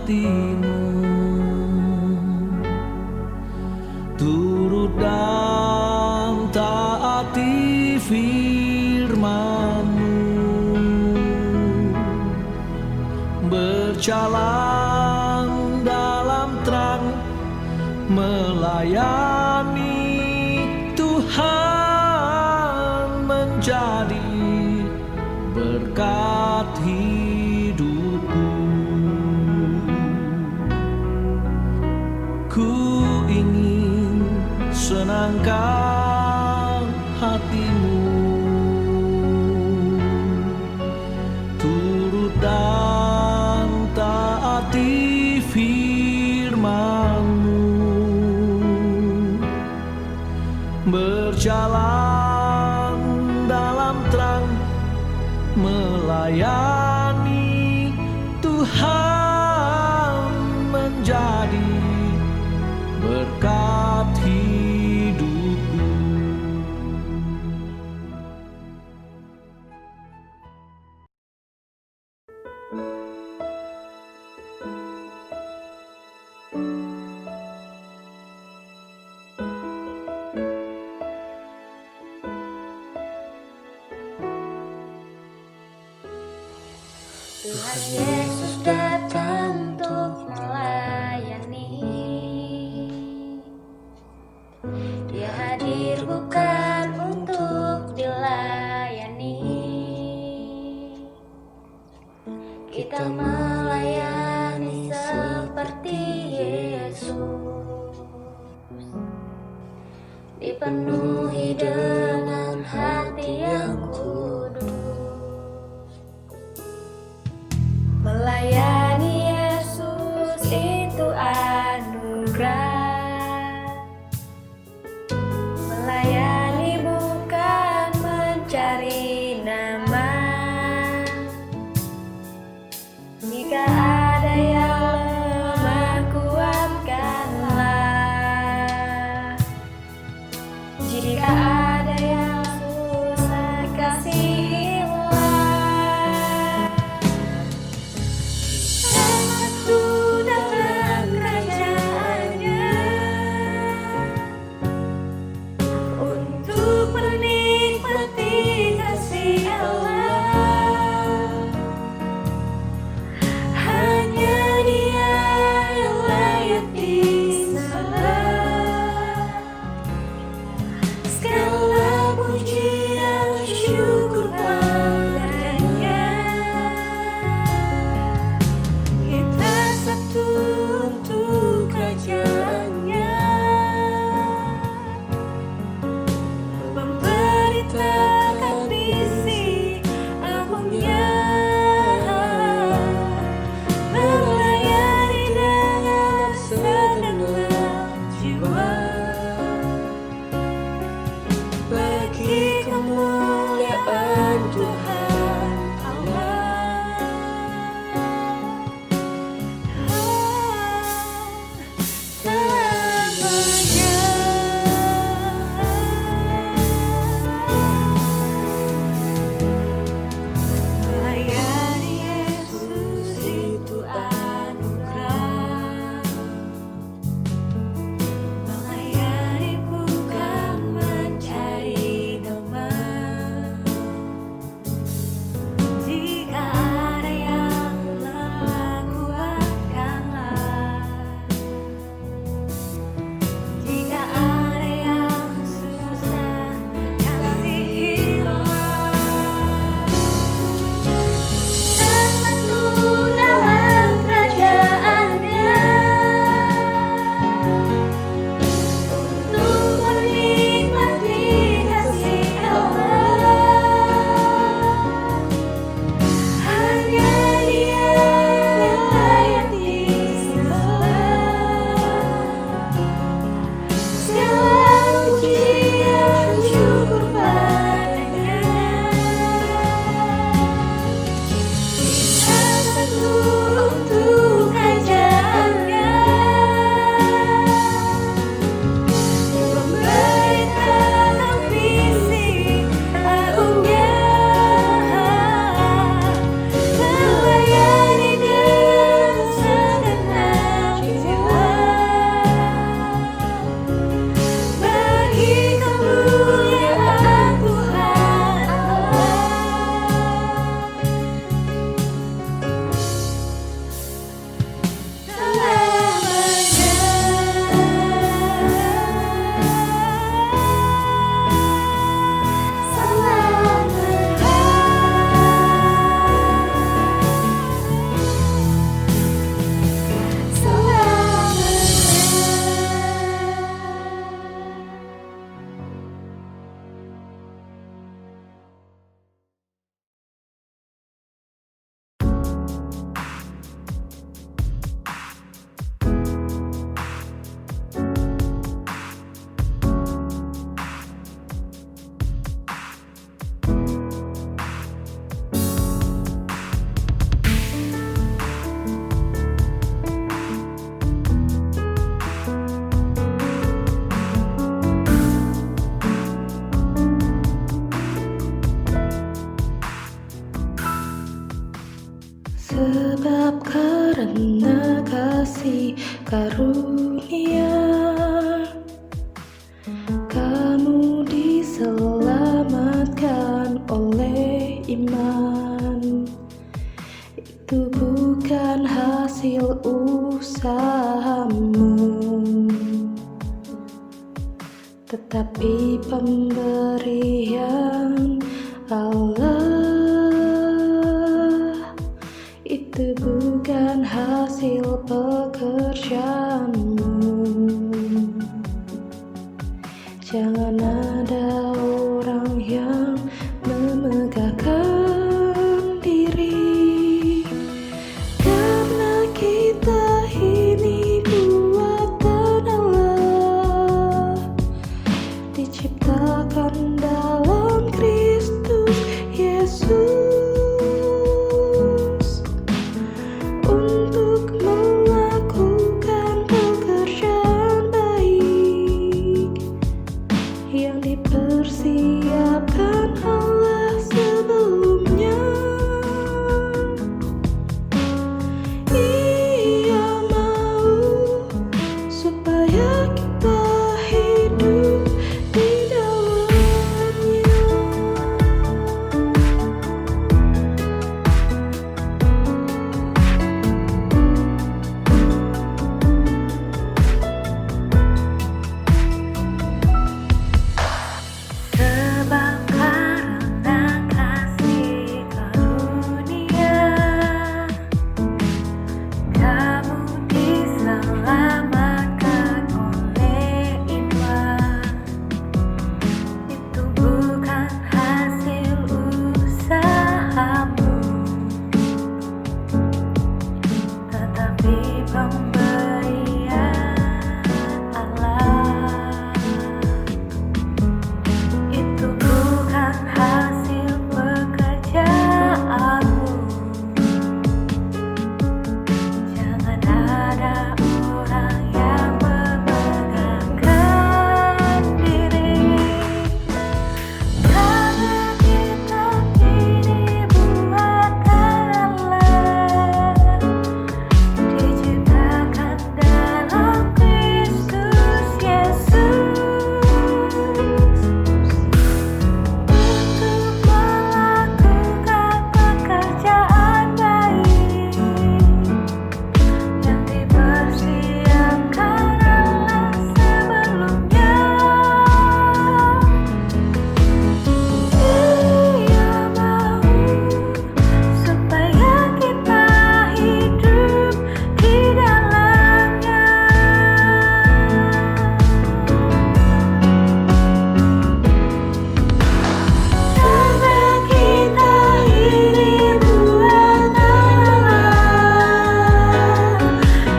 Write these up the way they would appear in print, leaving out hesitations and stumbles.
hatimu, turut dan taati firman-Mu, berjalan dalam terang, melayani Tuhan, menjadi berkat hidupku. Ku ingin senangkan hatimu, turut dan taati firman-Mu, berjalan dalam terang, melayani Tuhan, menjadi berkat hidupku. Tuhan Yesus datang untuk melayani. Dia hadir bukan untuk dilayani. Kita melayani seperti Yesus, dipenuhi dengan hati yang kudus. Melayani Yesus itu anugerah. Melayani bukan mencari nama. Jika ada yang lemah, kuatkanlah. Jika ada karunia, kamu diselamatkan oleh iman. Itu bukan hasil usahamu, tetapi pemberian Allah. Itu bukan hasil pekerjaanmu. Jangan ada orang yang memegahkan diri, karena kita ini buatan Allah, diciptakan dalam Kristus Yesus untuk melakukan pekerjaan baik yang dipersiapkan Allah sebelumnya. Ia mau supaya kita hidup di dalamnya. Sebab karena kasih karunia, kamu diselamatkan oleh iman. Itu bukan hasil usahamu, tetapi pemberian Allah. Itu bukan hasil pekerjaanmu. Jangan ada orang yang memegahkan diri, karena kita ini buatan Allah, diciptakan dalam Kristus Yesus untuk melakukan pekerjaan baik yang dipersiapkan Allah sebelumnya. Ia mau supaya kita hidup di dalamnya. Karena kita ini buatan Allah,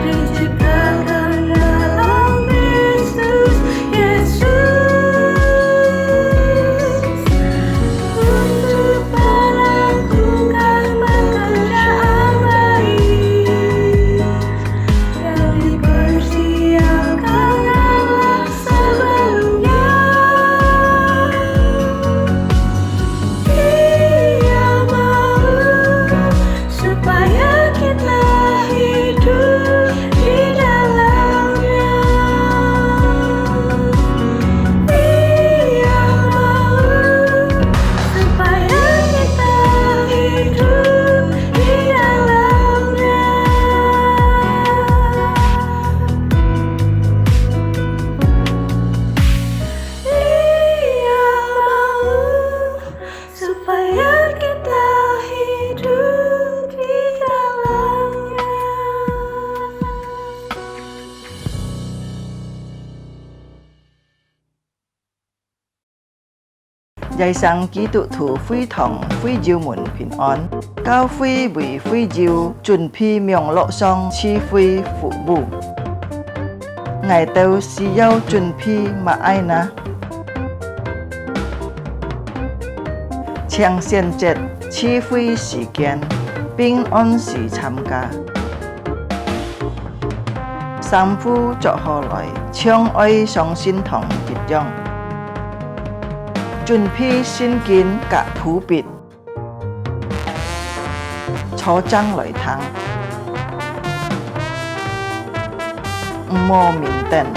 diciptakan dalam Kristus Yesus untuk melakukan pekerjaan baik yang dipersiapkan Allah sebelumnya. Ia mau supaya kita hidup di dalamnya. Ia mau supaya kita hidup di dalamnya. Ia mau supaya kita hidup di dalamnya. Giai sang ký tụ thủ phi thòng phi diêu muộn bình an, cao phi bùi phi diêu chuẩn phi miệng lộ song chi phi phụ bù. Ngài tâu xì yêu chuẩn phi mà ai na. Chàng xiên chết chi phi sĩ kiến, bình an sĩ tham ca. Sang phu cho họ lại, chong oi song xin thòng dịch dòng. Chuẩn phi xin kiến cả thú bịt, cho trăng lợi thắng. โมมินเต็น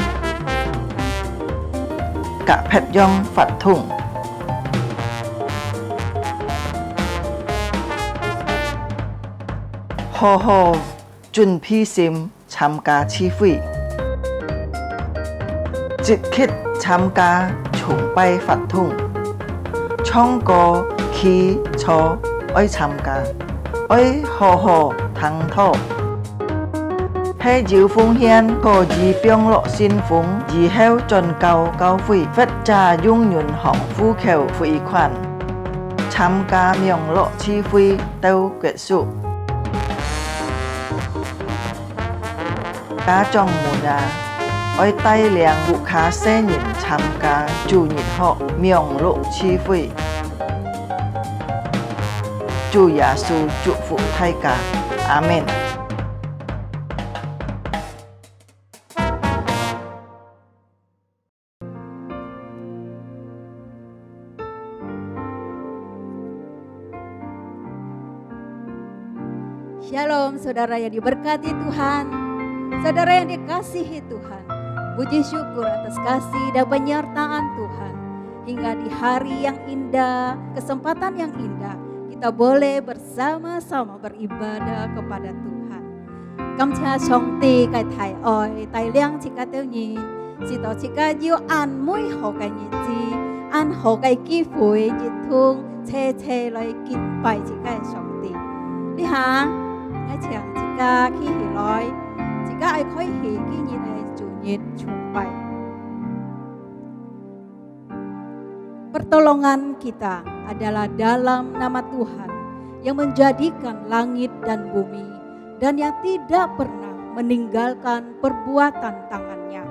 กะแพทย่องฝัดทุ่งโฮโฮจุนพี่ซิมชำกาชีฟุยจิตคิดชำกาฉุงไปฝัดทุ่งช่องโกคีชออ้อยชำกาอ้อยโฮโฮทั้งท่อให้จิวฟงเฮียนก็ยีเปียงโลสินฟงยีเฮวจนเกาเกาฟุยเฟดจายุ่งหยุนหองฟูเขวฟุยควันชำกาเมียงโลชีฟุยเต้าเกวสุกาจองหมูนาอ้อยไต้เลียงบุคาเส้นหยินชำกาจูหยินเหาะเมียงโลชีฟุยจูยาสูจุฟุไทกาอาเมนShalom saudara yang diberkati Tuhan, saudara yang dikasihi Tuhan. Puji syukur atas kasih dan penyertaan Tuhan. Hingga di hari yang indah, kesempatan yang indah, kita boleh bersama-sama beribadah kepada Tuhan. Kamcha chongti kai thai oi, tai liang chika teu nyin, si to chika yu an mui ho kai nyin ji, an ho kai ki fui jit thung, che che loi kin pai chika chongti. Đi hả? Ngay chẳng chỉ ca khi hỉ lói, chỉ ca ai khói hỉ khi nhìn này chủ nhiệt chung bay. Pertolongan kita adalah dalam nama Tuhan yang menjadikan langit dan bumi dan yang tidak pernah meninggalkan perbuatan tangannya.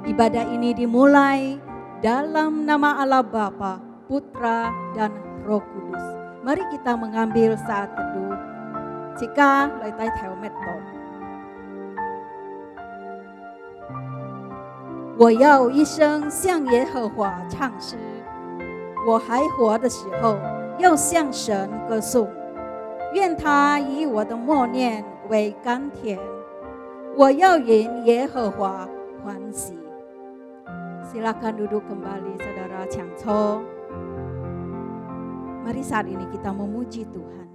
Ibadah ini dimulai dalam nama Allah Bapa, Putra dan Roh Kudus. Mari kita mengambil saat teduh. Jika loi tai theo mét tổ. 我要一生向耶和华唱诗，我还活的时候要向神歌颂，愿他以我的默念为甘甜，我要因耶和华欢喜。Silakan duduk kembali saudara Changco. Mari saat ini kita memuji Tuhan.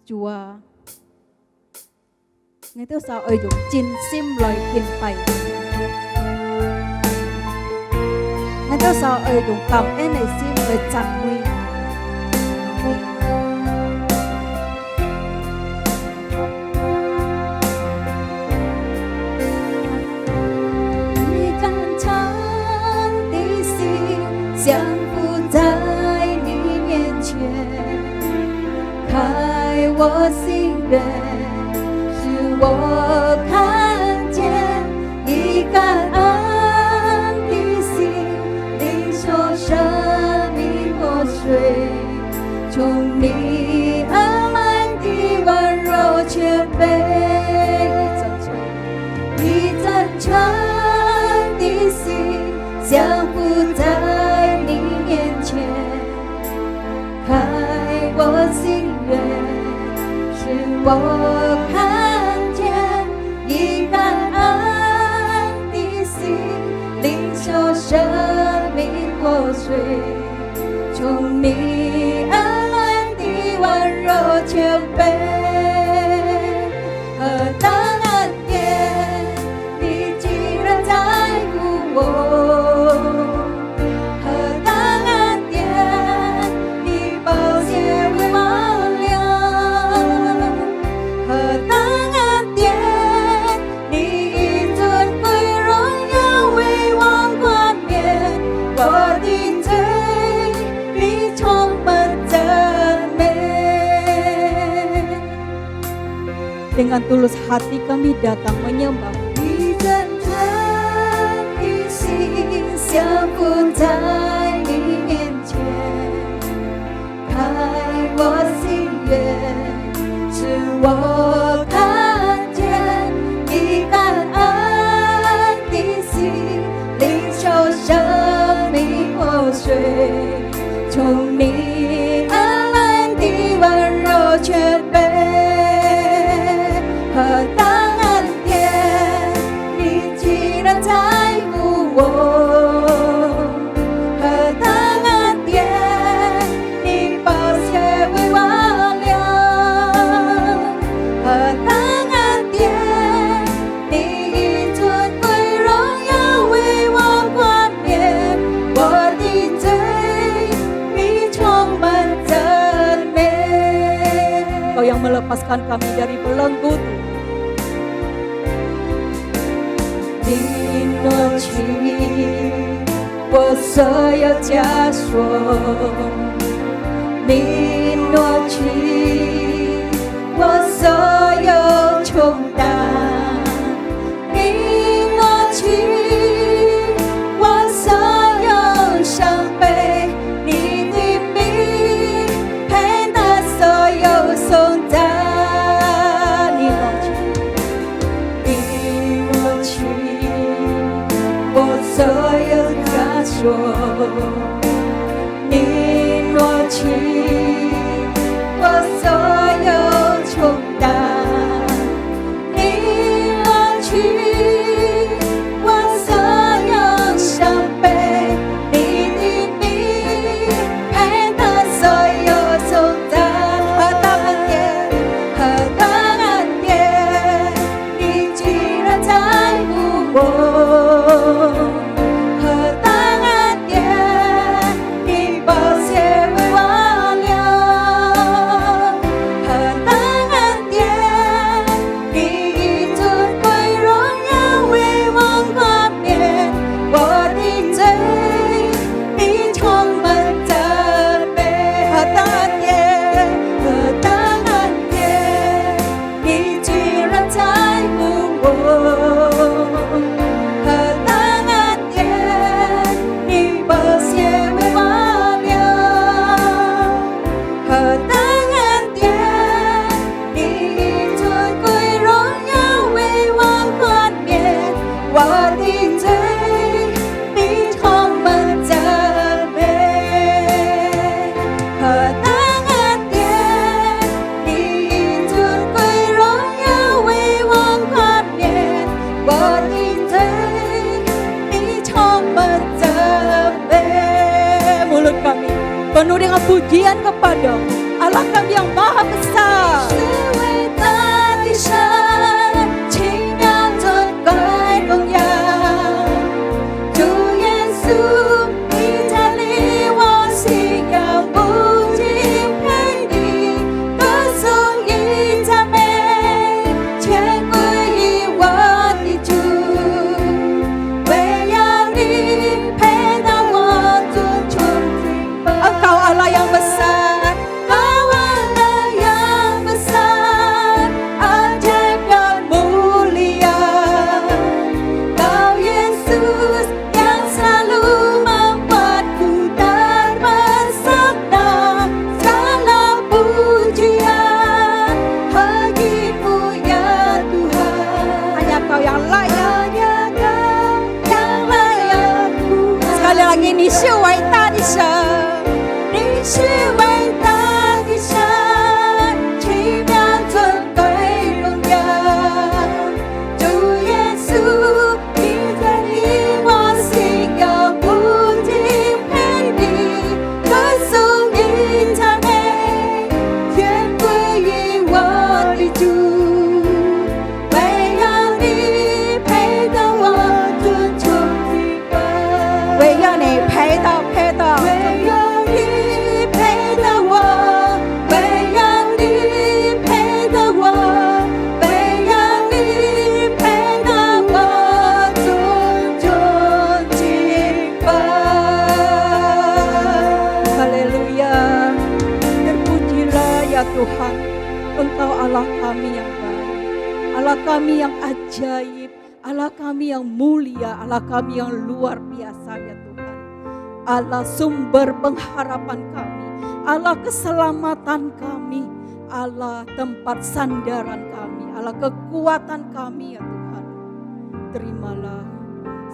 Chúa, ngày thứ sáu ơi dùng chín sim lời kiên bày, ngày thứ sáu ơi dùng cảm ơn này sim lời chặt huy,你刚唱的心降伏在你面前。开我心愿，使我看见一干安的心，领受生命活水，从你而来的温柔谦卑，一真诚的心降伏在你面前，开我心愿，使我看见一干安的心，领受生命活水，从你而来的温柔谦卑，何等恩典，你竟然在乎我，何等恩典，你宝血为我流，何等恩典，你以尊贵荣耀为我冠冕，我的罪必充满赞美。Dengan tulus hati kami datang menyembah. 你真诚的心降伏在你面前，开我心愿，使我看见一干安的心，领受生命活水，从你而来的温柔谦卑，何等恩典， Selamatkan kami dari belenggu Tuhan. 你挪去我所有枷锁，你挪去我所有重担，你挪去我所有伤悲，你的名配得所有颂赞，你挪去。你挪去我所有枷锁，你挪去我所有重担，你挪去我所有伤悲，你的名配得所有颂赞。何等恩典，何等恩典，你居然在乎我。何等恩典，你宝血为我流。何等恩典，你以尊贵荣耀为我冠冕。我的罪，你充满赞美。何等恩典，何等恩典，你居然在乎我。何等恩典，你宝血为我流。何等恩典，你以尊贵荣耀为我冠冕。我的罪，你充满赞美。何等恩典，你以尊贵荣耀为我冠冕。我的罪，你充满赞美。Mulut kami penuh dengan pujian kepada-Mu, Allah kami yang maha besar. 是伟大的神，奇妙尊贵荣耀。主耶稣，你在离我信仰不尽配你，歌颂与赞美，全归于我的主。唯有你配得我尊崇敬拜。Engkau Allah yang besar, Kau Allah yang besar, ajaib dan mulia. Kau Yesus yang selalu membuatku terpesona. Segala pujian bagimu ya Tuhan. Hanya Kau yang layak, hanya Kau yang layak Tuhan. Sekali lagi, 你是伟大的神，你是伟大的神，奇妙尊贵荣耀。主耶稣，你在离我信仰不尽配你，歌颂与赞美，全归于我的主。唯有你配得我尊崇敬拜。唯有你配得。唯有你配得我，唯有你配得我，唯有你配得我尊崇敬拜。Haleluya. Terpujilah ya Tuhan, Engkau Allah kami yang baik, Allah kami yang ajaib, Allah kami yang mulia, Allah kami yang luar biasa ya Tuhan. Allah sumber pengharapan kami, Allah keselamatan kami, Allah tempat sandaran kami, Allah kekuatan kami ya Tuhan. Terimalah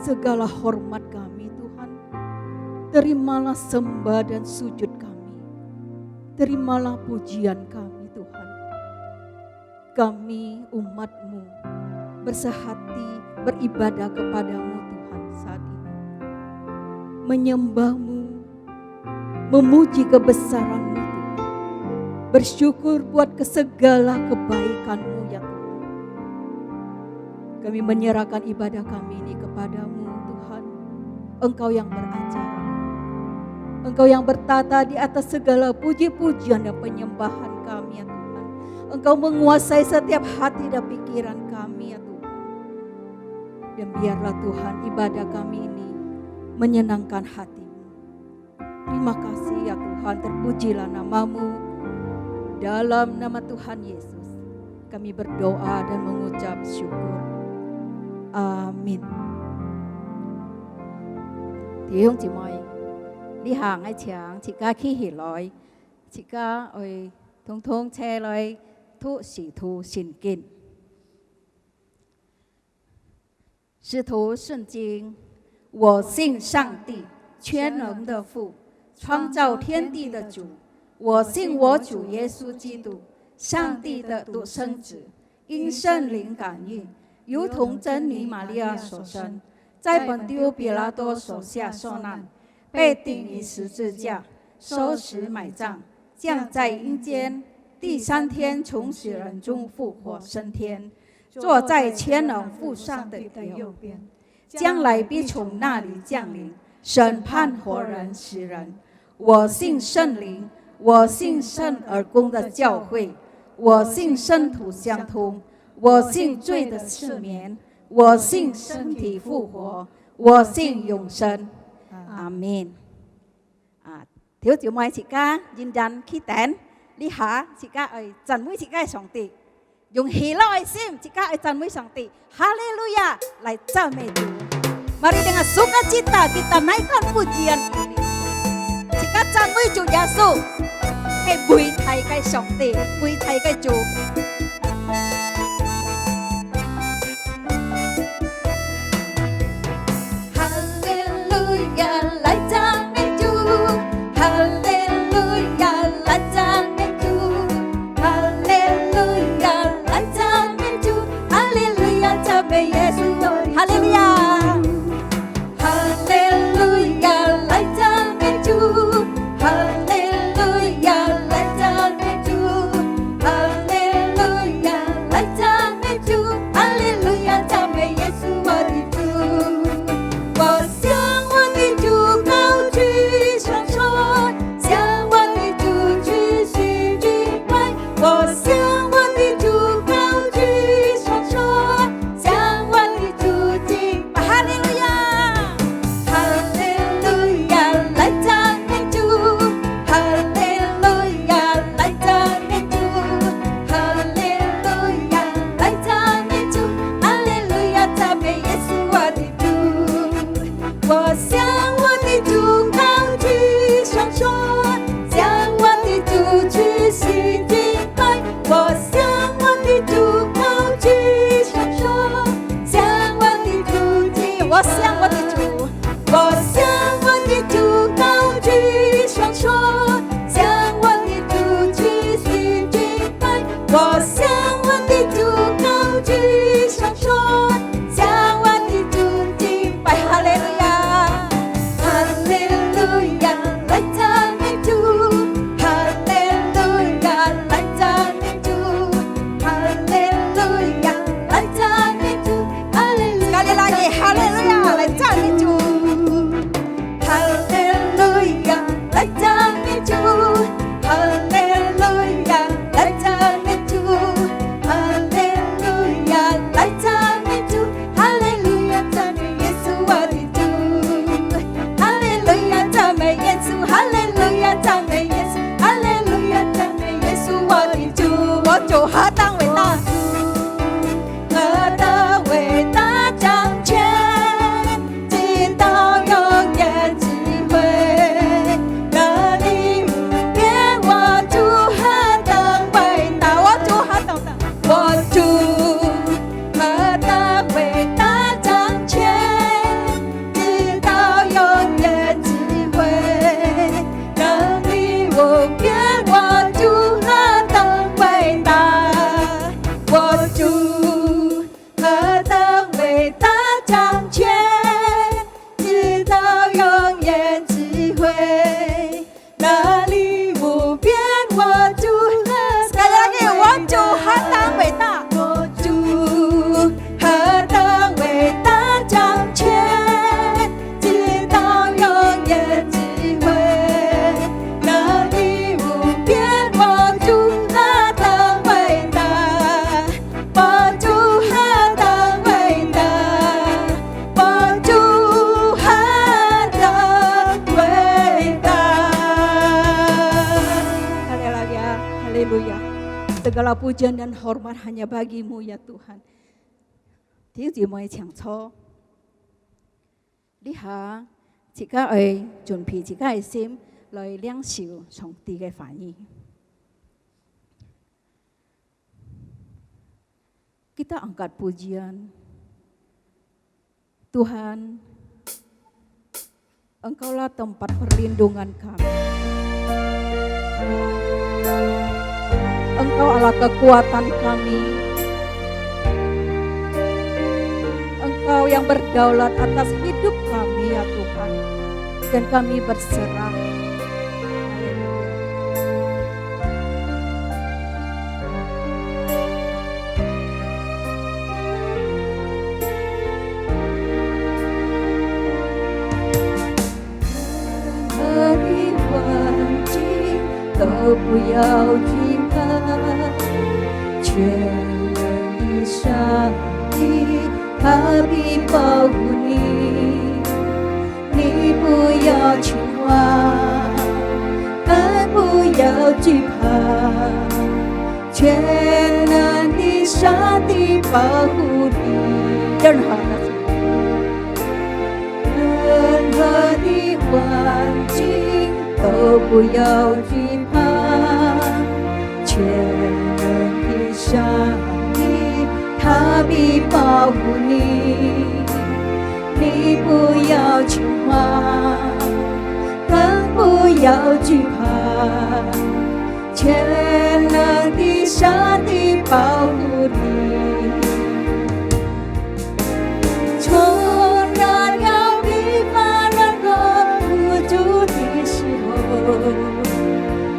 segala hormat kami Tuhan, terimalah sembah dan sujud kami, terimalah pujian kami Tuhan. Kami umat-Mu bersehati beribadah kepadamu Tuhan saat ini, menyembah-Mu, memuji kebesaran-Mu Tuhan, bersyukur buat segala kebaikan-Mu ya Tuhan. Kami menyerahkan ibadah kami ini kepadamu Tuhan. Engkau yang beracara, Engkau yang bertata di atas segala puji-pujian dan penyembahan kami ya Tuhan. Engkau menguasai setiap hati dan pikiran kami ya Tuhan. Dan biarlah Tuhan ibadah kami ini menyenangkan hati-Mu. Terima kasih ya Tuhan, terpujilah nama-Mu. Dalam nama Tuhan Yesus kami berdoa dan mengucap syukur. Amin.弟兄姊妹，你行喺牆，自家起起來，自家去通通車來，吐使徒信經。使徒信經，我信上帝，全能的父，創造天地的主。我信我主耶穌基督，上帝的獨生子，因聖靈感孕，如同真女瑪利亞所生，在本丟彼拉多手下受難，被釘於十字架，受死埋葬，降在陰間，第三天從死人中復活升天，坐在全能父上的右邊，將來必從那裡降臨，審判活人死人。我信聖靈，我信聖而公的教會，我信聖徒相通，我信罪的赦免，我信身體復活，我信永生。阿們。Thiếu姊妹chị ca nhìn dần khi tén đi hả chị ca ơi dần mũi chị ca sòng tị dùng hí lo sim chị ca ơi dần mũi sòng tị Haleluya lại cha mẹ Tuhan. Mari dengan sukacita kita naikkan pujian ini. Chị ca dần mũi Chúa Giêsu cái bùi thầy cái sòng tị bùi thầy cái Chúa. Haleluya lại cha mẹ Chúa. Haleluya lại cha mẹ Chúa. Haleluya lại cha mẹ Chúa. Haleluya cha mẹ Giêsu ơi. Haleluya. Haleluya lại cha mẹ Chúa. Haleluya lại cha mẹ Chúa. Haleluya lại cha mẹ Chúa. Haleluya cha mẹ Giêsu ơi Chúa. 我向我的主高举双手，向我的主举起敬拜。我向我的主高举双手，向我的主敬拜。哈利路亚，哈利路亚，来赞美主，哈利路亚，来赞美主，哈利路亚，来赞美主，哈利路亚，赞美耶稣我的主。我向我的主高举双手，向我的主举起敬拜。我向我的主高举双手，向我的主敬。我向我的主，我向我的主高舉雙手，向我的主舉起敬拜。我向我的主高舉雙手，向我的主敬拜。哈利路亞。Haleluya, lại cha mẹ Chúa. Haleluya, lại cha mẹ Chúa. Haleluya, lại cha mẹ Chúa. Haleluya. Sekali lagi, Haleluya, lại cha mẹ Chúa. Segala pujian dan hormat hanya bagi-Mu ya Tuhan. 弟兄姊妹請坐，你下自己去準備自己嘅心來領受上帝嘅話語。Kita angkat pujian, Tuhan, Engkaulah tempat perlindungan kami. Engkau adalah kekuatan kami. Engkau yang berdaulat atas hidup kami ya Tuhan. Dan kami berserah. Hati wanci, kau 不要惧怕，全能的上帝，他必保护你，你不要惊慌，更不要惧怕，全能的上帝保护你。任何的环境都不要惧怕，全能的上帝他必保护你，你不要惊慌，更不要惧怕，全能的上帝保护你。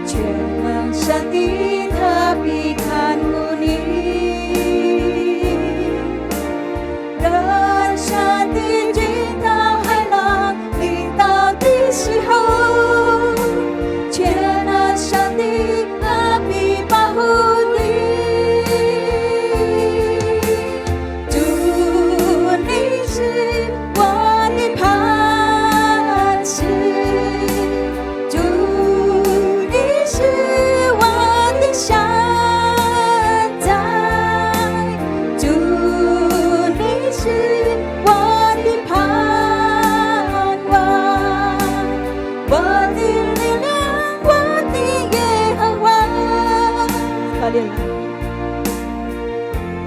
全能上帝他必看顾你，当上帝军到海浪临到的时候，全能上帝他必保护你。主，你是我的磐石。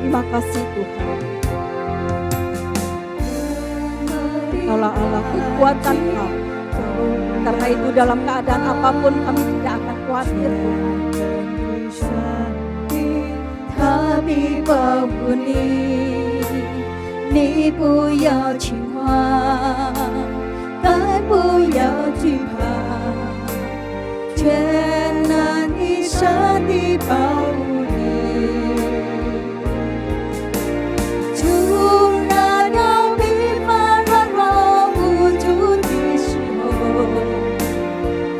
Terima kasih Tuhan, Engkaulah Allah kekuatan kami. Karena itu dalam keadaan apapun kami tidak akan khawatir. Tapi 保护你，你不要惊慌，更不要惧怕，全能的上帝保护你。突然要疲乏软弱无助的时候，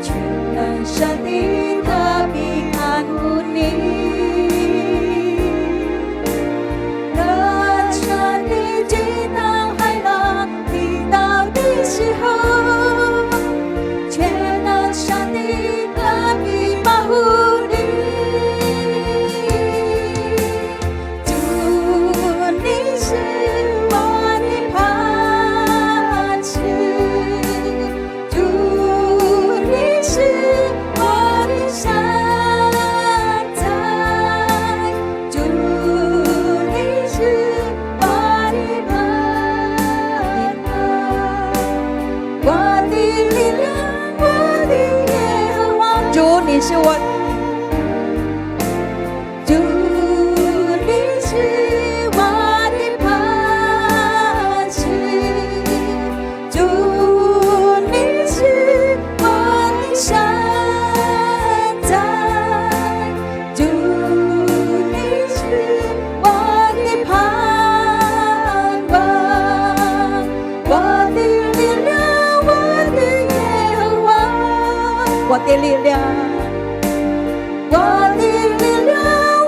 全能上帝他必看顾你。当上帝击倒海浪临到的时候，全能上帝他必保护你。主，你是我的磐石，主，你是我的山寨，主，你是我的盼望，我的力量，我的耶和华。主，你是我。主，你是我的磐石，主，你是我的山寨，主，你是我的盼望，我的力量，我的耶和华，我的力量。我的力量，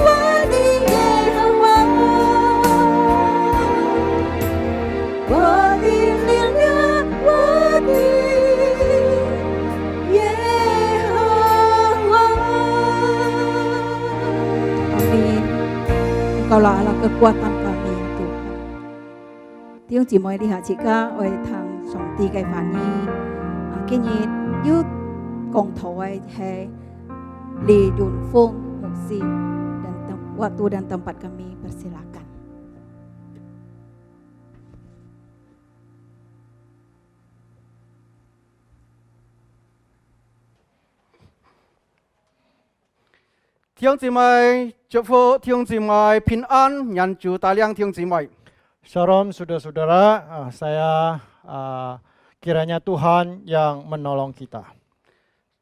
我的耶和华，我的力量，我的耶和华。阿 Engkaulah Allah kekuatan kami ya Tuhan. 弟兄姊妹，你下次家為談上帝嘅反應，今日要共同嘅係Li Dunfung Muksi dan waktu dan tempat kami persilakan. Thiên姊妹，祝福弟兄姊妹平安，人主大量弟兄姊妹。 Shalom saudara-saudara, saya kiranya Tuhan yang menolong kita.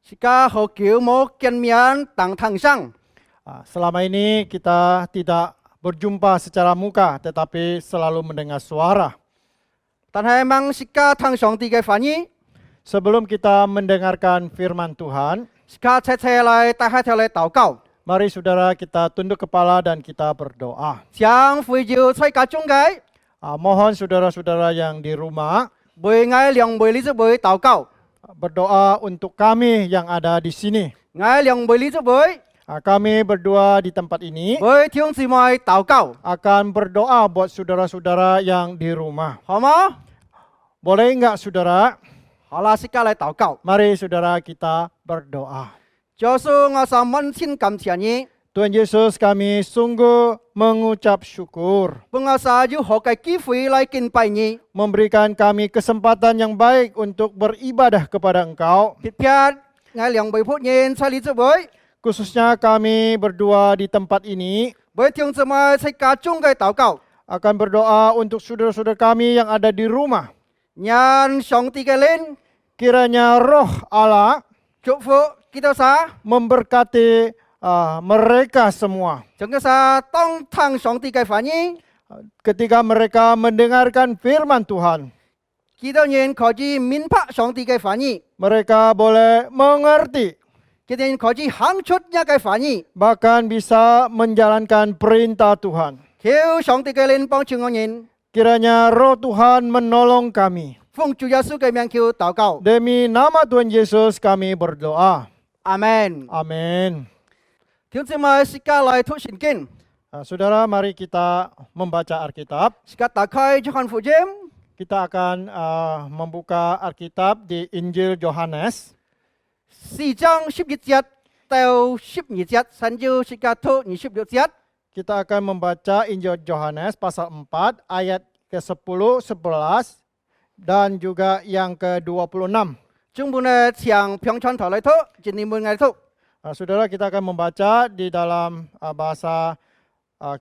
Jika hokil mau kian tang tang sang, Selama ini kita tidak berjumpa secara muka, tetapi selalu mendengar suara. tan hai mang jika tang song tiga fani, Sebelum kita mendengarkan firman Tuhan, jika cai lai tai hai lai tao gao, mari saudara kita tunduk kepala dan kita berdoa. xiang fui jiu cai ka chung gai, Mohon saudara-saudara yang di rumah bui ngai liang bui li zu bui tao gao, berdoa untuk kami yang ada di sini. ngai liang bui li zu bui, Kami berdua di tempat ini bui弟兄姊妹tao gao, akan berdoa buat saudara-saudara yang di rumah. 好吗？ Boleh enggak saudara? 好啦，jika lai tao gao， Mari saudara kita berdoa. 就是我上满心感谢你， Tuhan Yesus, kami sungguh mengucap syukur, pengasa ju hokai kifui lai kin pai ni, memberikan kami kesempatan yang baik untuk beribadah kepada Engkau.ผิดพลาดngai liang bui phu nyen cai li zu bui. Khususnya kami berdua di tempat ini Với thiên sư mai xây cả chung cái táo cầu, akan berdoa untuk saudara-saudara kami yang ada di rumah. nhan song ti cái lên, Kiranya roh Allah chúc phúc kita sa, memberkati mereka semua. chúng ta sa tông thang song ti cái phản nhi, Ketika mereka mendengarkan firman Tuhan, kita nhìn khó chi min phạ song ti cái phản nhi, mereka boleh mengerti, kita nhìn khó chi hang chút nha cái phản nhi, bahkan bisa menjalankan perintah Tuhan. thiếu song ti cái lên bong chừng ngon nhìn, Kiranya roh Tuhan menolong kami. phụng Chúa Giêsu cái miang kêu táo cầu, Demi nama Tuhan Yesus kami berdoa. Amen. Amin. Thiên sư mai sika lại thu sinh kinh, Saudara, mari kita membaca Alkitab. sika ta khai cho con phụ jem, Kita akan membuka Alkitab di Injil Yohanes. 4章11節到12節，神就sika thu 26節。 Kita akan membaca Injil Yohanes pasal 4 ayat ke-10, 11 dan juga yang ke-26. Chúng bùn chiang pyong chan thọ lại thu, chính ni bùn ngày thu. Saudara, kita akan membaca di dalam bahasa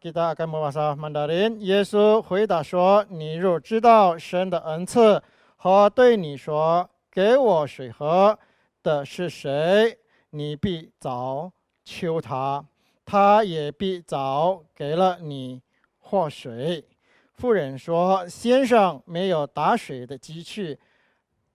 kita akan berbahasa Mandarin. 耶稣回答说：“你若知道神的恩赐和对你说给我水喝的是谁，你必早求他，他也必早给了你活水。”妇人说：“先生，没有打水的机器，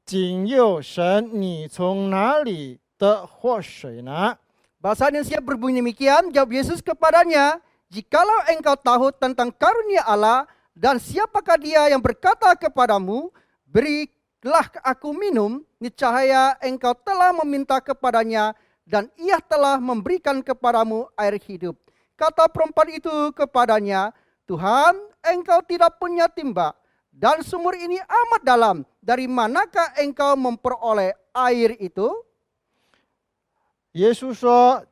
井有神，你从哪里得活水呢？” Bahasa Indonesia berbunyi demikian, jawab Yesus kepadanya, jikalau engkau tahu tentang karunia Allah dan siapakah dia yang berkata kepadamu, berilah aku minum, niscaya engkau telah meminta kepadanya dan ia telah memberikan kepadamu air hidup. Kata perempuan itu kepadanya, Tuhan, engkau tidak punya timba dan sumur ini amat dalam. Dari manakah engkau memperoleh air itu? 耶稣说：“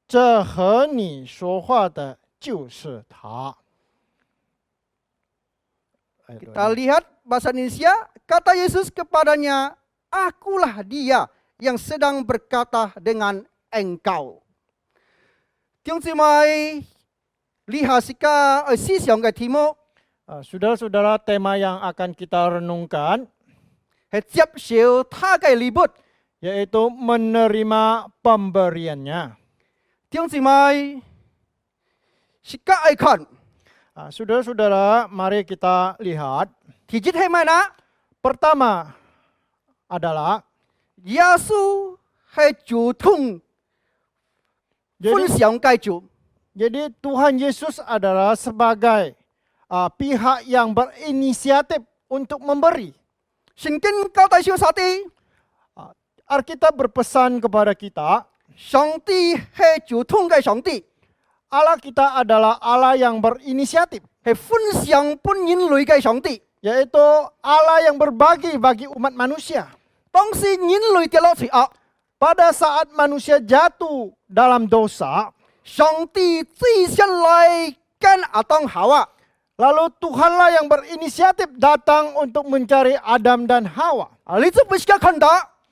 这和你说话的就是他。” Kita lihat bahasa Indonesia, kata Yesus kepadanya, akulah dia yang sedang berkata dengan engkau. Tiếng sư mai lihat sika si siang cái thimo, Saudara-saudara, tema yang akan kita renungkan he tiếp siêu tha cái libut. yaitu menerima pemberiannya. Tiếng sư mai sika icon, Saudara-saudara, mari kita lihat. thì chít hay mai na, Pertama adalah Yesu hay chủ thung, phân jadi, xiang cái chủ. jadi Tuhan Yesus adalah sebagai pihak yang berinisiatif untuk memberi. Sinh kinh cao tại siêu sa ti, Alkitab berpesan kepada kita, Song ti hay chủ thung cái song ti. Allah kita adalah Allah yang berinisiatif, 係歡上本人類嘅上帝。 yaitu Allah yang berbagi bagi umat manusia. 當時人類跌落罪惡， Pada saat manusia jatuh dalam dosa, 上帝最先來跟亞當夏娃。 lalu Tuhanlah yang berinisiatif datang untuk mencari Adam dan Hawa. 你就會看到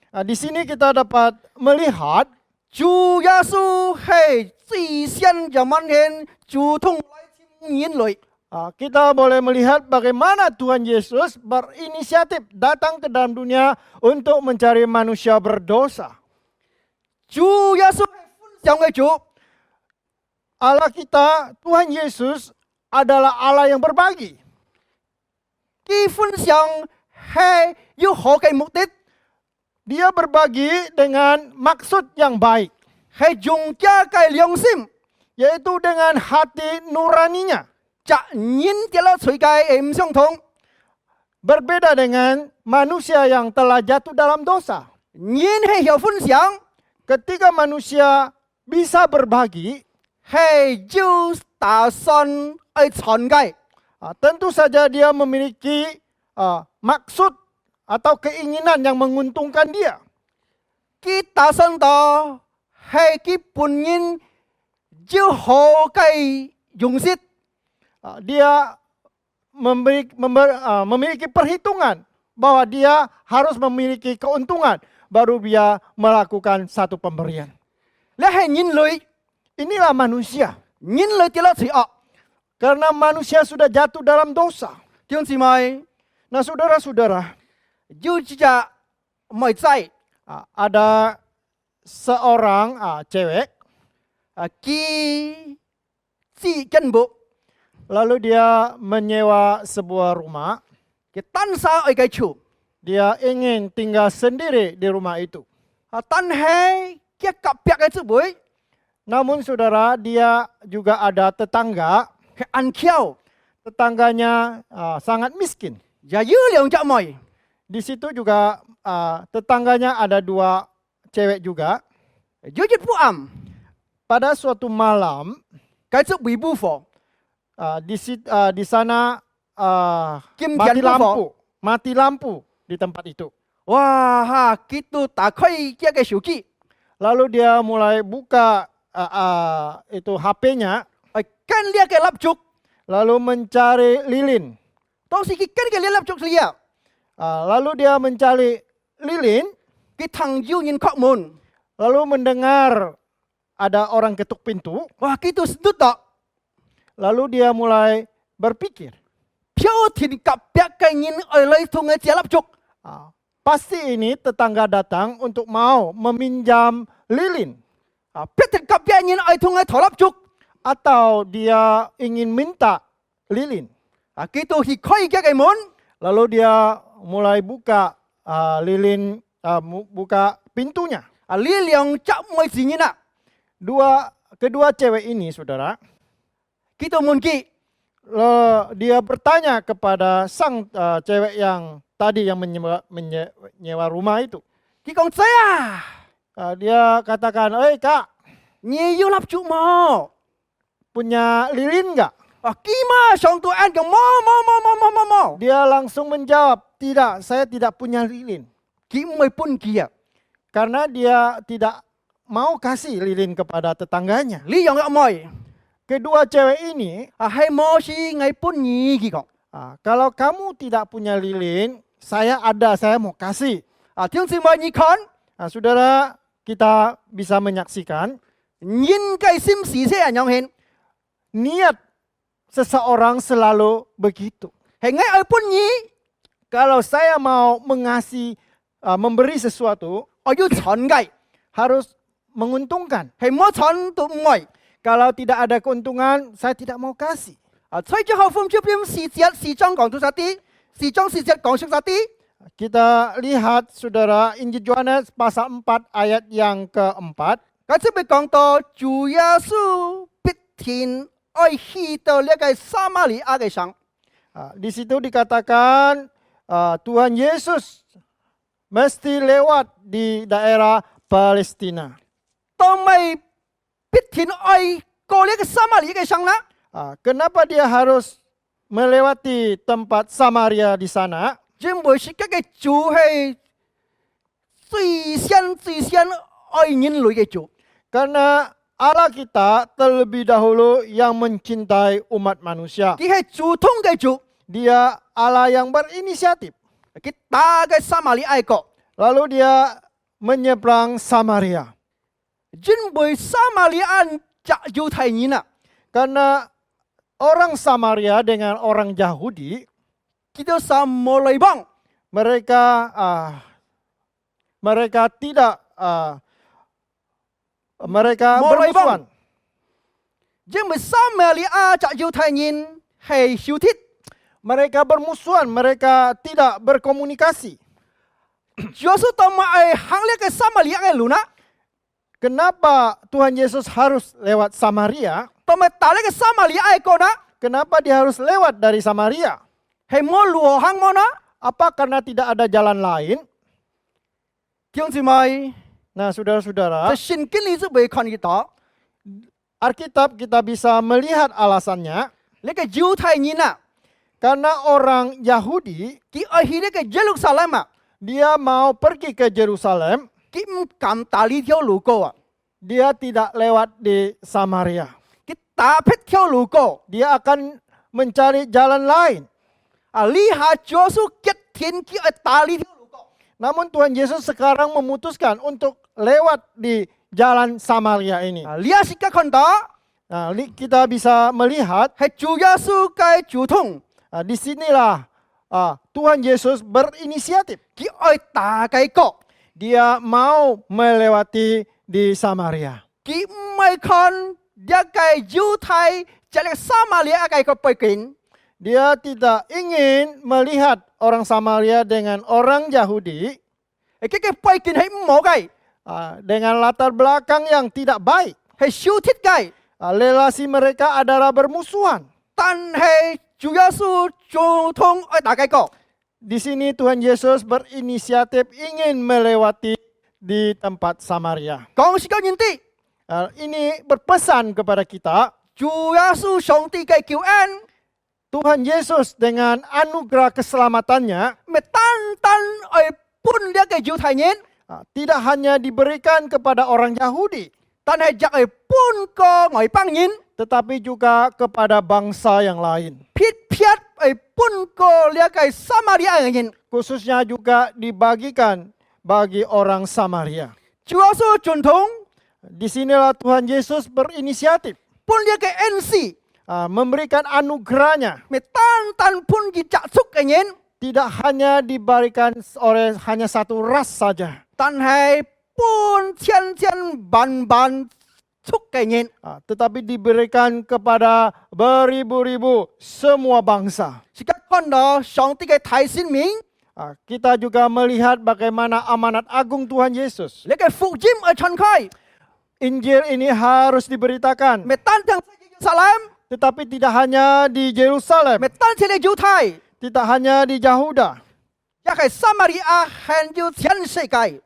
Nah, di sini kita dapat melihat 主耶穌係最先就問現主動來親人類。 kita boleh melihat bagaimana Tuhan Yesus berinisiatif datang ke dalam dunia untuk mencari manusia berdosa. 主耶穌係歡上嘅主， Allah kita, Tuhan Yesus adalah Allah yang berbagi. 基本上係要好嘅目的， Dia berbagi dengan maksud yang baik, 係用家嘅良心， yaitu dengan hati nuraninya. 責人跌落罪嘅唔相同。 Berbeda dengan manusia yang telah jatuh dalam dosa. 人係有分享， Ketika manusia bisa berbagi, 係要打算去傳嘅。 tentu saja dia memiliki maksud atau keinginan yang menguntungkan dia. 佢打算到係佢本人要好嘅用心。 Dia memiliki perhitungan bahwa dia harus memiliki keuntungan baru dia melakukan satu pemberian. 你係人類， Inilah manusia. 人類跌落罪惡。 Karena manusia sudah jatuh dalam dosa. 弟兄姊妹， Nah saudara-saudara, 要知就咪制， ada seorang cewek, 佢知根部， lalu dia menyewa sebuah rumah. 佢單手愛嘅厝， Dia ingin tinggal sendiri di rumah itu. 但係佢隔壁嘅姊妹 Namun saudara, dia juga ada tetangga. 係按橋， Tetangganya sangat miskin. 又要兩隻妹， Di situ juga tetangganya ada dua cewek juga. 有一不暗， Pada suatu malam, 佢就為不火， di sana 金 mati 錢不火， mati lampu di tempat itu. 哇哈！佢都打開佢嘅手機， Lalu dia mulai buka itu HP-nya, 跟呢個蠟燭， lalu mencari lilin. 當時佢跟嘅呢蠟燭時啊， Lalu dia mencari lilin, 佢聽有人敲門， lalu mendengar ada orang ketuk pintu. 哇！佢都嘟到， Lalu dia mulai berpikir, 飄田隔壁嘅人愛嚟同佢借蠟燭。 pasti ini tetangga datang untuk mau meminjam lilin. 必定隔壁人愛同佢投蠟燭， Atau dia ingin minta lilin. 佢都去開佢嘅門， Lalu dia mulai buka lilin, buka pintunya. 呢兩隻妹子人啊， Kedua cewek ini, saudara, 佢都問佢， dia bertanya kepada sang cewek yang tadi yang menyewa rumah itu. 佢講仔啊， Dia katakan, Kak, 你要蠟燭冇？ punya lilin nggak? 佢馬上都按個冇。 Dia langsung menjawab, tidak, saya tidak punya lilin. 佢唔係搬佢啊， Karena dia tidak mau kasih lilin kepada tetangganya. 呢樣嘅妹 Kedua cewek ini, 係冇事愛搬你，佢講。 kalau kamu tidak punya lilin, saya ada, saya mau kasih. 弟兄姊妹，你看， Saudara, kita bisa menyaksikan 人嘅心事先係樣現， niat seseorang selalu begitu. 係愛搬你， Kalau saya mau memberi sesuatu, 我要傳嘅， harus menguntungkan. 係冇傳都唔愛。 Kalau tidak ada keuntungan, saya tidak mau kasih. 所以最後福音書篇4章講到啥啲，4章4節講出啥啲。 Kita lihat, saudara, Injil Yohanes pasal 4 ayat yang keempat. 佢這邊講到主耶穌必定愛去到呢個撒瑪利亞嘅城， Di situ dikatakan Tuhan Yesus mesti lewat di daerah Palestina. 當咪必定愛過呢個撒瑪利亞嘅上啦。 Kenapa dia harus melewati tempat Samaria di sana? 因為是嗰個主係最先愛人類嘅主。 Karena Allah kita terlebih dahulu yang mencintai umat manusia. 佢係主動嘅主， Dia Allah yang berinisiatif. 佢打嘅撒瑪利亞國， Lalu dia menyeberang Samaria. 因為撒瑪利亞就猶太人啊， Karena orang Samaria dengan orang Yahudi, 叫做撒摩利邦。 mereka tidak mereka Mulai, bermusuhan. 因為撒瑪利亞就猶太人係小鐵， Mereka bermusuhan, mereka tidak berkomunikasi. 主要是當我係行呢個撒瑪利亞嘅路啦， Kenapa Tuhan Yesus harus lewat Samaria? 當我打呢個撒瑪利亞嘅國啦， Kenapa dia harus lewat dari Samaria? 係冇路行冇啦。 Apa karena tidak ada jalan lain? 弟兄姊妹， Nah, saudara-saudara, 在聖經裏就會看得到， Alkitab kita bisa melihat alasannya 呢個猶太人啊， karena orang Yahudi 佢愛去呢個耶路撒冷啊， dia mau pergi ke Yerusalem, 佢唔敢打呢條路過啊， dia tidak lewat di Samaria. 佢打撇條路過。 Dia akan mencari jalan lain. 啊，呢下主耶穌激天佢愛打呢條路過。 Namun Tuhan Yesus sekarang memutuskan untuk lewat di jalan Samaria ini. 啊，呢下時間看到 Nah, kita bisa melihat 係主耶穌嘅主動， di sinilah Tuhan Yesus berinisiatif. 佢愛打嘅國， Dia mau melewati di Samaria. 佢唔係看一個猶太就係撒瑪利亞嘅個背景， Dia tidak ingin melihat orang Samaria dengan orang Yahudi 佢嘅背景係唔好嘅， dengan latar belakang yang tidak baik. 係小鐵嘅， Relasi mereka adalah bermusuhan. 但係主耶穌主動愛打嘅國。 Di sini Tuhan Yesus berinisiatif ingin melewati di tempat Samaria. 講是個人啲， Ini berpesan kepada kita, 主耶穌上帝嘅救恩， Tuhan Yesus dengan anugerah keselamatannya 咪單單愛搬呢個猶太人， tidak hanya diberikan kepada orang Yahudi, 但係亦係搬個外邦人。 tetapi juga kepada bangsa yang lain. 撇係搬過呢一個撒瑪利亞嘅人， Khususnya juga dibagikan bagi orang Samaria. 主耶穌傳統 Disinilah Tuhan Yesus berinisiatif 搬呢一個恩賜， memberikan anugerahnya. 咪單單搬住雜畜嘅人， Tidak hanya diberikan oleh hanya satu ras saja, 但係搬千萬畜嘅人。 tetapi diberikan kepada beribu-ribu semua bangsa. 而家看到上帝嘅大使命， Kita juga melihat bagaimana amanat agung Tuhan Yesus. 呢個福音係傳開， Injil ini harus diberitakan, 咪單單喺耶路撒冷， tetapi tidak hanya di Yerusalem, 咪單單喺猶太， tidak hanya di Yahuda, 亦係撒瑪利亞向要全世界。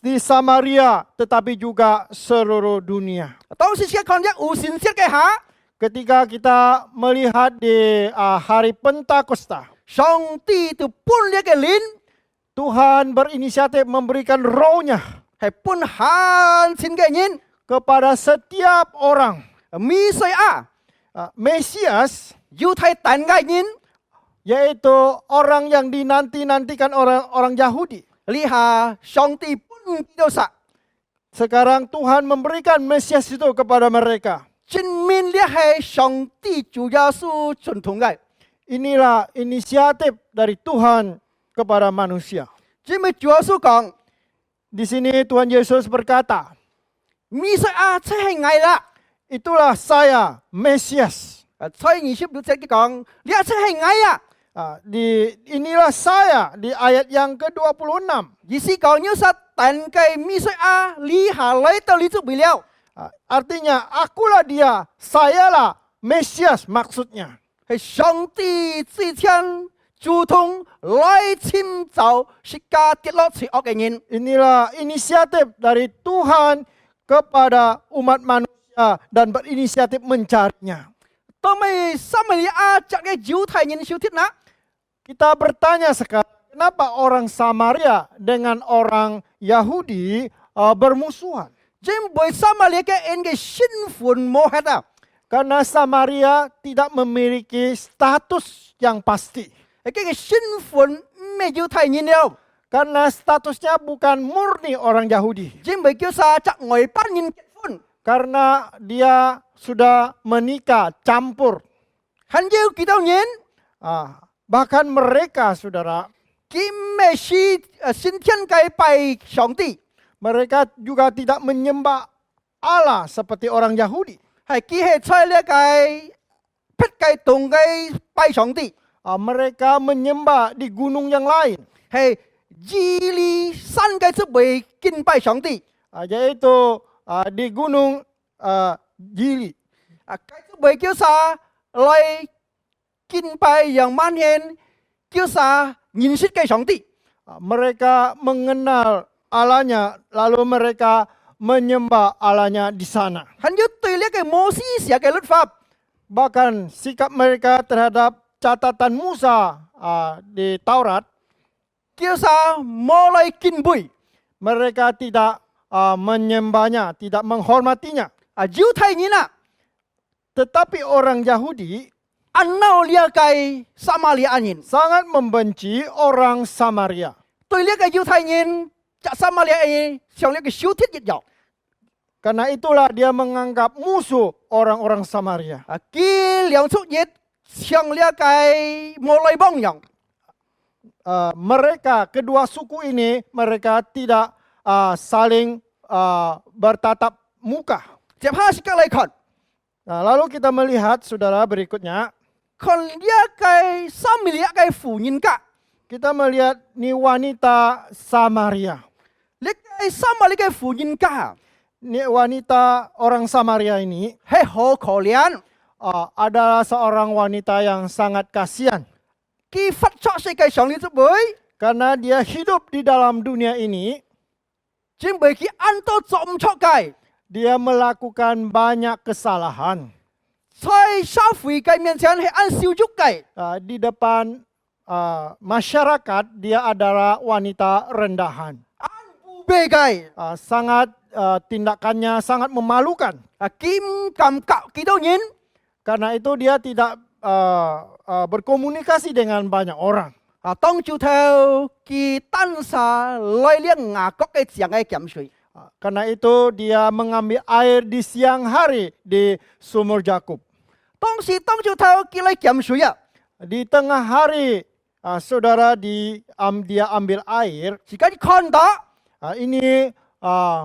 di Samaria, tetapi juga seluruh dunia. 當時先看一無信息嘅下， Ketika kita melihat di hari Pentakosta, 上帝就搬呢一個靈， Tuhan berinisiatif memberikan rohnya 係搬閒錢嘅人， kepada setiap orang. 米西亞 Mesias, 猶太大嘅人， yaitu orang yang dinanti-nantikan orang Yahudi. 呢下上帝搬基督撒， Sekarang Tuhan memberikan Mesias itu kepada mereka. 證明呢係上帝主耶穌傳統嘅。 Inilah inisiatif dari Tuhan kepada manusia. 因為主耶穌講， Di sini Tuhan Yesus berkata, 米西亞即係我啦。 itulah saya, Mesias. 所以26節佢講，呢即係我啊。 Inilah saya di ayat yang ke-26. 意思講要實但嘅米西亞，呢下嚟到你就為了。 Artinya, akulah dia, sayalah Mesias maksudnya. 係上帝之前主動來尋找釋迦跌落罪惡嘅人。 Inilah inisiatif dari Tuhan kepada umat manusia dan berinisiatif mencarinya. 當咪撒瑪利亞籍嘅猶太人小鐵那， Kita bertanya sekarang, kenapa orang Samaria dengan orang Yahudi bermusuhan? 因為撒瑪利亞嘅人嘅身份冇黑啊， Karena Samaria tidak memiliki status yang pasti. 佢嘅身份唔係猶太人了， Karena statusnya bukan murni orang Yahudi. 因為叫啥籍外邦人結婚， Karena dia sudah menikah campur. 很要幾多人， Bahkan mereka, saudara, 佢唔係先天嘅拜上帝， mereka juga tidak menyembah Allah seperti orang Yahudi. 係佢係在呢個僻嘅洞嘅拜上帝， Mereka menyembah di gunung yang lain, 係伊利山嘅職位敬拜上帝， yaitu di gunung Gili. 嘅職位叫啥嚟敬拜yang manhen，叫啥認識嘅上帝。 Mereka mengenal Allahnya, lalu mereka menyembah Allahnya di sana. 很要對呢個摩西寫嘅律法， Bahkan sikap mereka terhadap catatan Musa di Taurat, 叫啥冇嚟敬拜。 mereka tidak menyembahnya, tidak menghormatinya. 猶太人啊， Tetapi orang Yahudi 按鬧呢個撒瑪利亞人， sangat membenci orang Samaria. 對呢個猶太人、撒瑪利亞人像呢個小鐵一樣。 Karena itulah dia menganggap musuh orang-orang Samaria. 佢兩出嘢像呢個冇嚟幫樣。 Mereka, kedua suku ini, mereka tidak saling bertatap muka. 接下時間嚟看， Lalu kita melihat, saudara, berikutnya. 看呢個撒瑪利亞嘅婦人家， Kita melihat nih wanita Samaria. 呢個撒瑪利亞嘅婦人家 Nih wanita orang Samaria ini 係好可憐， adalah seorang wanita yang sangat kasihan. 佢發出世界上呢職位， Karena dia hidup di dalam dunia ini, 準備佢按到做唔出嘅， dia melakukan banyak kesalahan. 在社會嘅面前係按少足嘅， Di depan masyarakat, dia adalah wanita rendahan. 不卑嘅， Sangat tindakannya sangat memalukan. 佢唔敢教幾多人， Karena itu dia tidak berkomunikasi dengan banyak orang. 當朝頭佢單殺來呢雅各嘅井嘅鹹水， Karena itu dia mengambil air di siang hari di sumur Jakub. 當時當朝頭佢嚟鹹水啊， Di tengah hari, saudara dia ambil air. 自己看到 Ini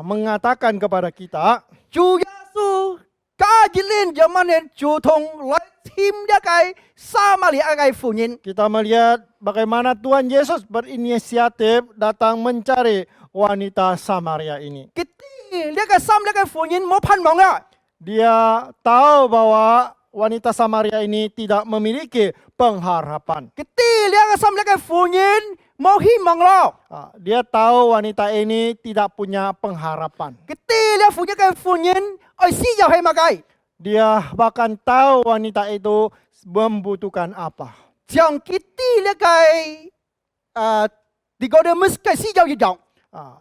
mengatakan kepada kita, 主耶穌加熱lên zaman yang 就同來添一個撒瑪利亞嘅婦人， kita melihat bagaimana Tuhan Yesus berinisiatif datang mencari wanita Samaria ini. 佢知呢個撒瑪利亞嘅婦人冇盼望啊， Dia tahu bahwa wanita Samaria ini tidak memiliki pengharapan. 佢知呢個撒瑪利亞嘅婦人冇希望咯， Dia tahu wanita ini tidak punya pengharapan. 佢知呢個婦人愛死又係乜嘅， Dia bahkan tahu wanita itu membutuhkan apa. 像佢知呢個Nicodemus嘅死又一樣，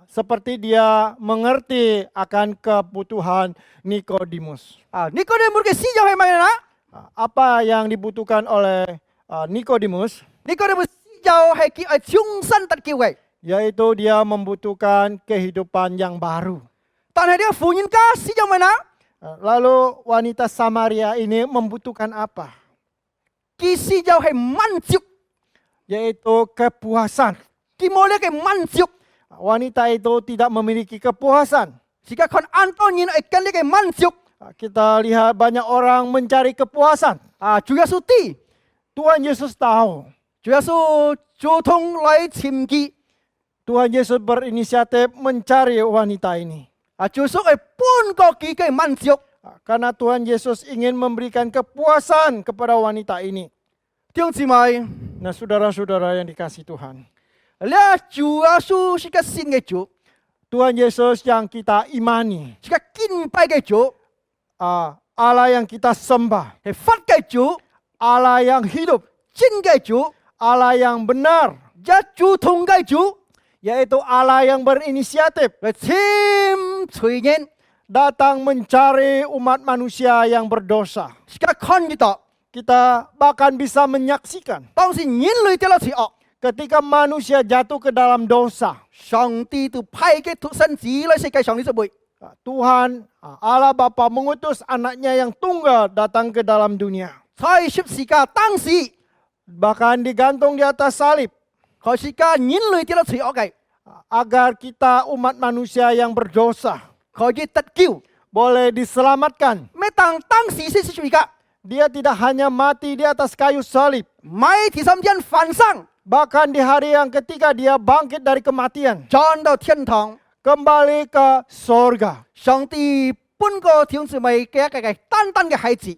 Seperti dia mengerti akan kebutuhan Nikodemus. Nicodemus嘅死又係乜嘢啦？ Apa yang dibutuhkan oleh Nikodemus, Nicodemus死又係佢愛重新得救嘅， yaitu dia membutuhkan kehidupan yang baru. 但係呢個婦人家死又乜啦？ Lalu wanita Samaria ini membutuhkan apa? 佢死又係滿足， Yaitu kepuasan. 佢冇呢個滿足。 Wanita itu tidak memiliki kepuasan. Jika kon anton yin ikan lagi manjuk, Kita lihat banyak orang mencari kepuasan. juga suti, Tuhan Yesus tahu. juga su jutong lai cimki, Tuhan Yesus berinisiatif mencari wanita ini. justru pun kaki ke manjuk. Karena Tuhan Yesus ingin memberikan kepuasan kepada wanita ini. Tiong cimai, Nah, saudara-saudara yang dikasih Tuhan. lah juga su sika sin ke ju, Tuhan Yesus yang kita imani. sika kin pai ke ju, Allah yang kita sembah, 係佛嘅主、 Allah yang hidup, 真嘅主、 Allah yang benar, 一主同嘅主， yaitu Allah yang berinisiatif 嚟簽隨人， datang mencari umat manusia yang berdosa. 而家看得到， Kita bahkan bisa menyaksikan 當時人類跌落罪惡， ketika manusia jatuh ke dalam dosa, 上帝就派嘅獨生子嚟世界上呢個會， Tuhan Allah Bapa mengutus anaknya yang tunggal datang ke dalam dunia. 在十字架當時， Bahkan digantung di atas salib 佢是家人類跌落罪惡嘅， agar kita umat manusia yang berdosa 佢嘅得救， boleh diselamatkan. 咩當時是十字架， Dia tidak hanya mati di atas kayu salib, 唔係第三天翻生， bahkan di hari yang ketiga dia bangkit dari kematian, 轉到天堂， kembali ke surga. 上帝本個天主咪嘅一個單單嘅孩子，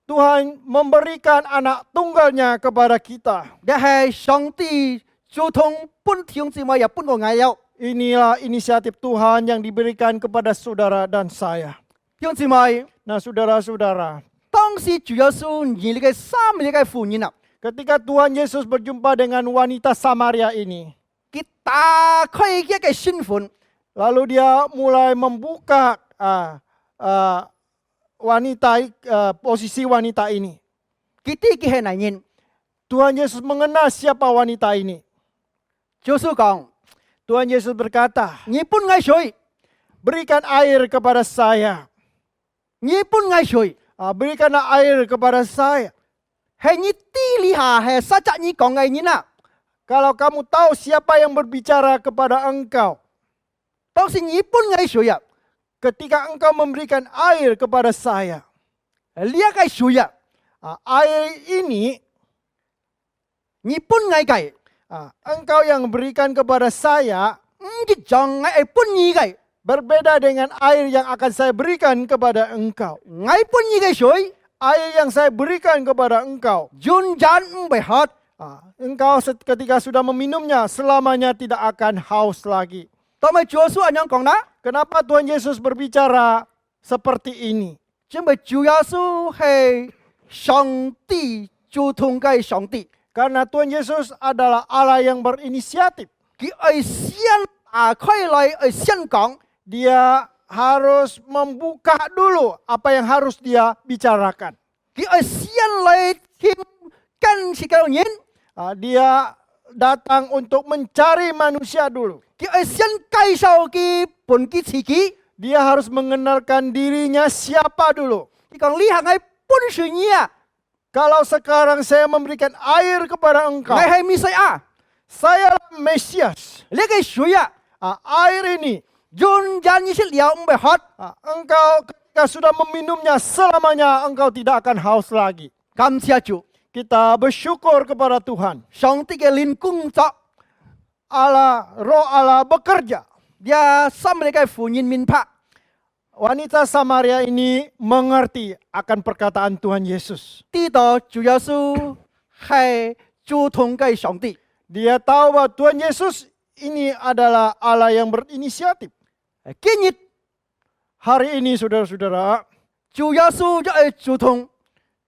Tuhan memberikan anak tunggalnya kepada kita. 你係上帝就同本天主咪有本個愛有， Inilah inisiatif Tuhan yang diberikan kepada saudara dan saya. 天主咪 Nah, saudara-saudara, 當時主耶穌而你嘅三你嘅婦人啊， ketika Tuhan Yesus berjumpa dengan wanita Samaria ini, 佢打開一個身份， lalu dia mulai membuka posisi wanita ini. 佢啲嘅係男人， Tuhan Yesus mengenal siapa wanita ini. 耶穌講： Tuhan Yesus berkata, 你本愛水， berikan air kepada saya. 你本愛水， Berikanlah air kepada saya. 係你地裏下係實質你講嘅人啊。 Kalau kamu tahu siapa yang berbicara kepada engkau, 當時你本愛水啊， ketika engkau memberikan air kepada saya, 呢一個水啊， air ini 你本愛嘅， engkau yang berikan kepada saya 唔係將愛本意嘅， berbeda dengan air yang akan saya berikan kepada engkau. 愛本意嘅水， Air yang saya berikan kepada engkau, 永遠唔會渴。 engkau ketika sudah meminumnya selamanya tidak akan haus lagi. 當咪主耶穌咁樣講啦， Kenapa Tuhan Yesus berbicara seperti ini? 因為主耶穌係上帝主同嘅上帝， Karena Tuhan Yesus adalah Allah yang berinisiatif. 佢係先打開嚟，係先講。 Dia harus membuka dulu apa yang harus dia bicarakan. 佢係先嚟聽跟住嘅人， Dia datang untuk mencari manusia dulu. 佢係先介紹佢本佢自己。 Dia harus mengenalkan dirinya siapa dulu. 佢講呢行係本水你啊， Kalau sekarang saya memberikan air kepada engkau, 你係彌賽亞， saya Mesias. 呢個水啊， Air ini, 永遠你是了唔會渴。 engkau ketika sudah meminumnya selamanya engkau tidak akan haus lagi. 感謝主， Kita bersyukur kepada Tuhan. 上帝嘅靈工作， Roh Allah bekerja. 呀，心裏嘅婦人明白， Wanita Samaria ini mengerti akan perkataan Tuhan Yesus. 知道主耶穌係主同嘅上帝。 Dia tahu bahwa Tuhan Yesus ini adalah Allah yang berinisiatif. 今日 Hari ini saudara-saudara, 主耶穌就係主同，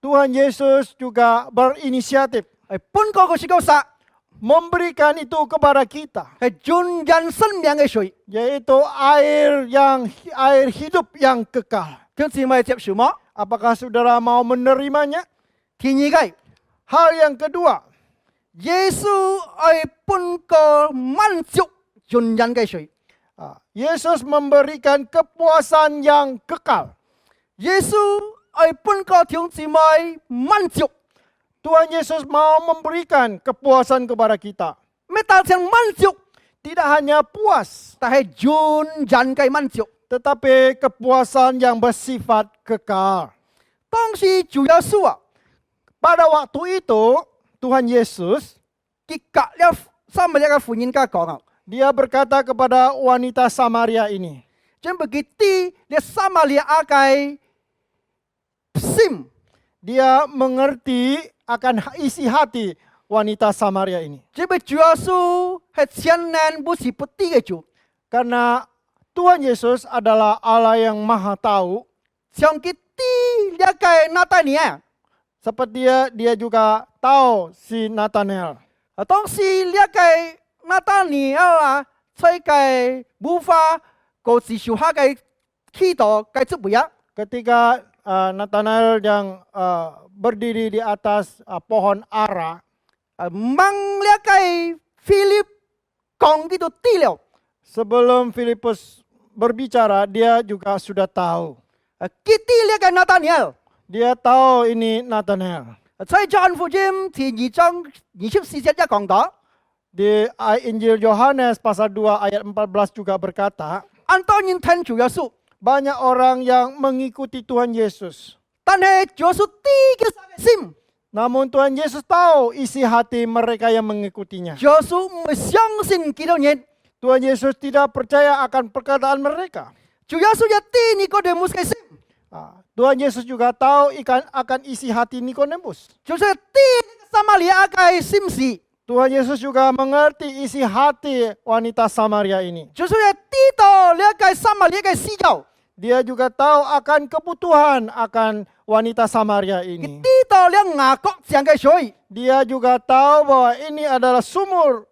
Tuhan Yesus juga berinisiatif 係本個嘅水夠殺， memberikan itu kepada kita, 係永遠生命嘅水。 yaitu air hidup yang kekal. 聽姊妹接受嗎？ Apakah saudara mau menerimanya? 第二個， Hal yang kedua, 耶穌係本個滿足永遠嘅水。 Yesus memberikan kepuasan yang kekal. 耶穌係本個聽姊妹滿足， Tuhan Yesus mau memberikan kepuasan kepada kita. 咩達成滿足， Tidak hanya puas, 但係永遠嘅滿足。 tetapi kepuasan yang bersifat kekal. 當時主耶穌啊， Pada waktu itu, Tuhan Yesus, 佢隔了三日一個婦人家講啊， dia berkata kepada wanita Samaria ini, 將佢啲你撒瑪利亞嘅心， dia mengerti akan isi hati wanita Samaria ini. 這位主耶穌係千年不是不知嘅主， Karena Tuhan Yesus adalah Allah yang maha tahu, 將佢啲了解拿大尼尔， Seperti dia juga tahu si Nathanael. 当时了解拿大尼尔啊，在个无法各自受下个祈祷该做不呀？ Ketika Nathanael yang berdiri di atas pohon ara, 忙了解菲利讲佢都对了， sebelum Filipus berbicara, dia juga sudah tahu. 佢对了解拿大尼尔。 Dia tahu ini Nathanael. 在約翰福音第2章24節一講到， Di Injil Yohanes pasal 2 ayat 14 juga berkata, 按當然聽主耶穌， banyak orang yang mengikuti Tuhan Yesus. 但係主耶穌第一個心， Namun Tuhan Yesus tahu isi hati mereka yang mengikutinya. 主耶穌唔會相信幾多人， Tuhan Yesus tidak percaya akan perkataan mereka. 主耶穌一啲你個哋冇嘅心， Tuhan Yesus juga tahu akan isi hati Nikodemus. 主耶穌一啲撒瑪利亞嘅心事， Tuhan Yesus juga mengerti isi hati wanita Samaria ini. 主耶穌一啲到了解撒瑪利亞嘅需要， Dia juga tahu akan kebutuhan akan wanita Samaria 佢 ini. 啲到了雅各井嘅水， Dia juga tahu bahwa ini adalah sumur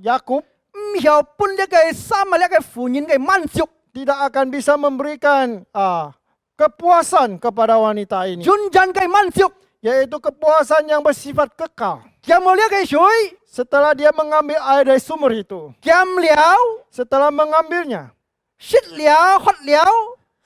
Yakub, 唔曉半了嘅撒瑪利亞嘅婦人嘅滿足， tidak akan bisa memberikan kepuasan kepada wanita ini, 純真嘅滿足， yaitu kepuasan yang bersifat kekal. 有冇了嘅水， Setelah dia mengambil air dari sumur itu, 飲了， setelah mengambilnya, 食了，喝了，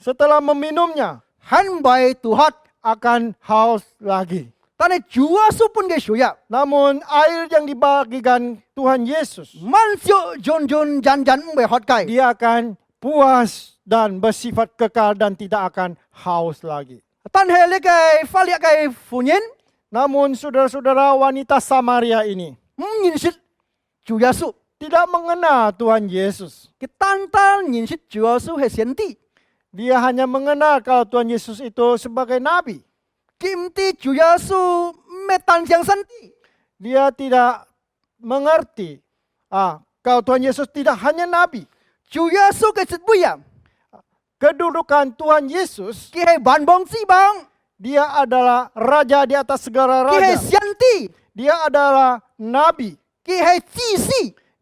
setelah meminumnya, 很為肚渴。 akan haus lagi. 但係主耶穌般嘅水啊， Namun air yang dibagikan Tuhan Yesus, 滿足盡盡人人唔會渴計。 dia akan puas dan bersifat kekal dan tidak akan haus lagi. 但係呢個法利嘅婦人 Namun saudara-saudara, wanita Samaria ini 唔認識主耶穌， tidak mengenal Tuhan Yesus. 佢單單認識主耶穌係上帝， Dia hanya mengenal kalau Tuhan Yesus itu sebagai nabi. 佢唔知主耶穌咩單向上帝。 Dia tidak mengerti kalau Tuhan Yesus tidak hanya nabi. 主耶穌嘅職位啊， Kedudukan Tuhan Yesus, 佢係萬邦之王， dia adalah raja di atas segala 佢係 raja. 上帝， Dia adalah nabi. 佢係祭司。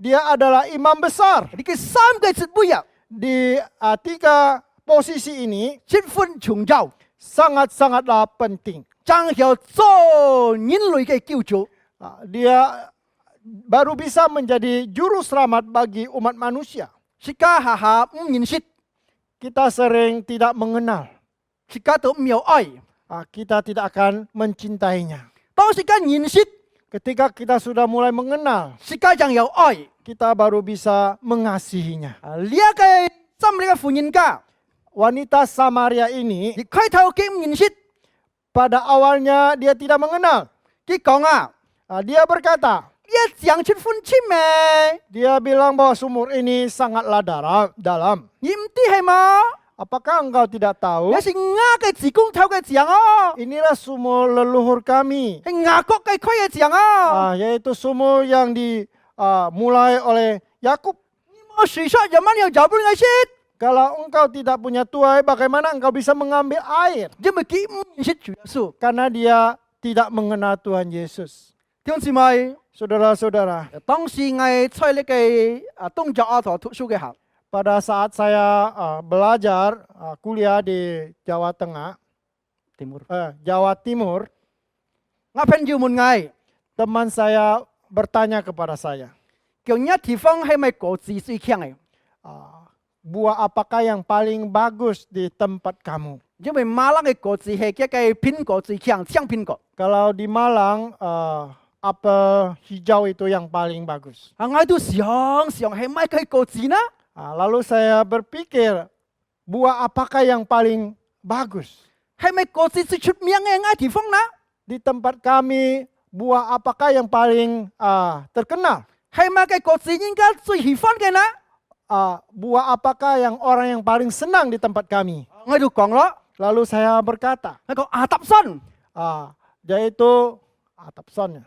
Dia adalah imam besar. 呢個三個職位啊， Di tiga posisi ini 十分重要， sangat-sangatlah penting. 將要做人類嘅救主。 Dia baru bisa menjadi juru selamat bagi umat manusia. 時家下下唔認識， Kita sering tidak mengenal. 時家都唔有愛。 Kita tidak akan mencintainya. 當時間認識， Ketika kita sudah mulai mengenal, 時家將有愛。 kita baru bisa mengasihinya. 呢一個心理嘅婦人家， Wanita Samaria ini 你開頭佢唔認識， pada awalnya dia tidak mengenal. 佢講啊， Dia berkata, 一講出歡親咩？ dia bilang bahwa sumur ini sangatlah dalam. 你唔知係嘛？ Apakah engkau tidak tahu? 你是雅嘅子公頭嘅講哦， Inilah sumur leluhur kami, 係雅各嘅開嘅講哦。 yaitu sumur yang dimulai oleh Yakub. 我水出有乜有找不嘅識？ Kalau engkau tidak punya tuai, bagaimana engkau bisa mengambil air? 因為佢唔認識主耶穌。 Karena dia tidak mengenal Tuhan Yesus. 弟兄姊妹， Saudara-saudara, 當時我在呢個東亞亞陀讀書嘅時候， pada saat saya belajar kuliah di Jawa Tengah, Jawa Timur, 我朋友問我， teman saya bertanya kepada saya, 叫呢地方係咪果子最強嘅？ buah apakah yang paling bagus di tempat kamu? 因為馬蘭嘅果子係一個蘋果最強，像蘋果。 Kalau di Malang, apel hijau itu yang paling bagus. 我都想係咪佢果子呢？ Lalu saya berpikir, buah apakah yang paling bagus? 係咪果子最出名嘅呢地方呢？ Di tempat kami, buah apakah yang paling terkenal? 係咪嘅果子應該最喜歡嘅呢？ Buah apakah yang orang yang paling senang di tempat kami? 我就講咯， Lalu saya berkata, 我講亞達信， yaitu Atapson.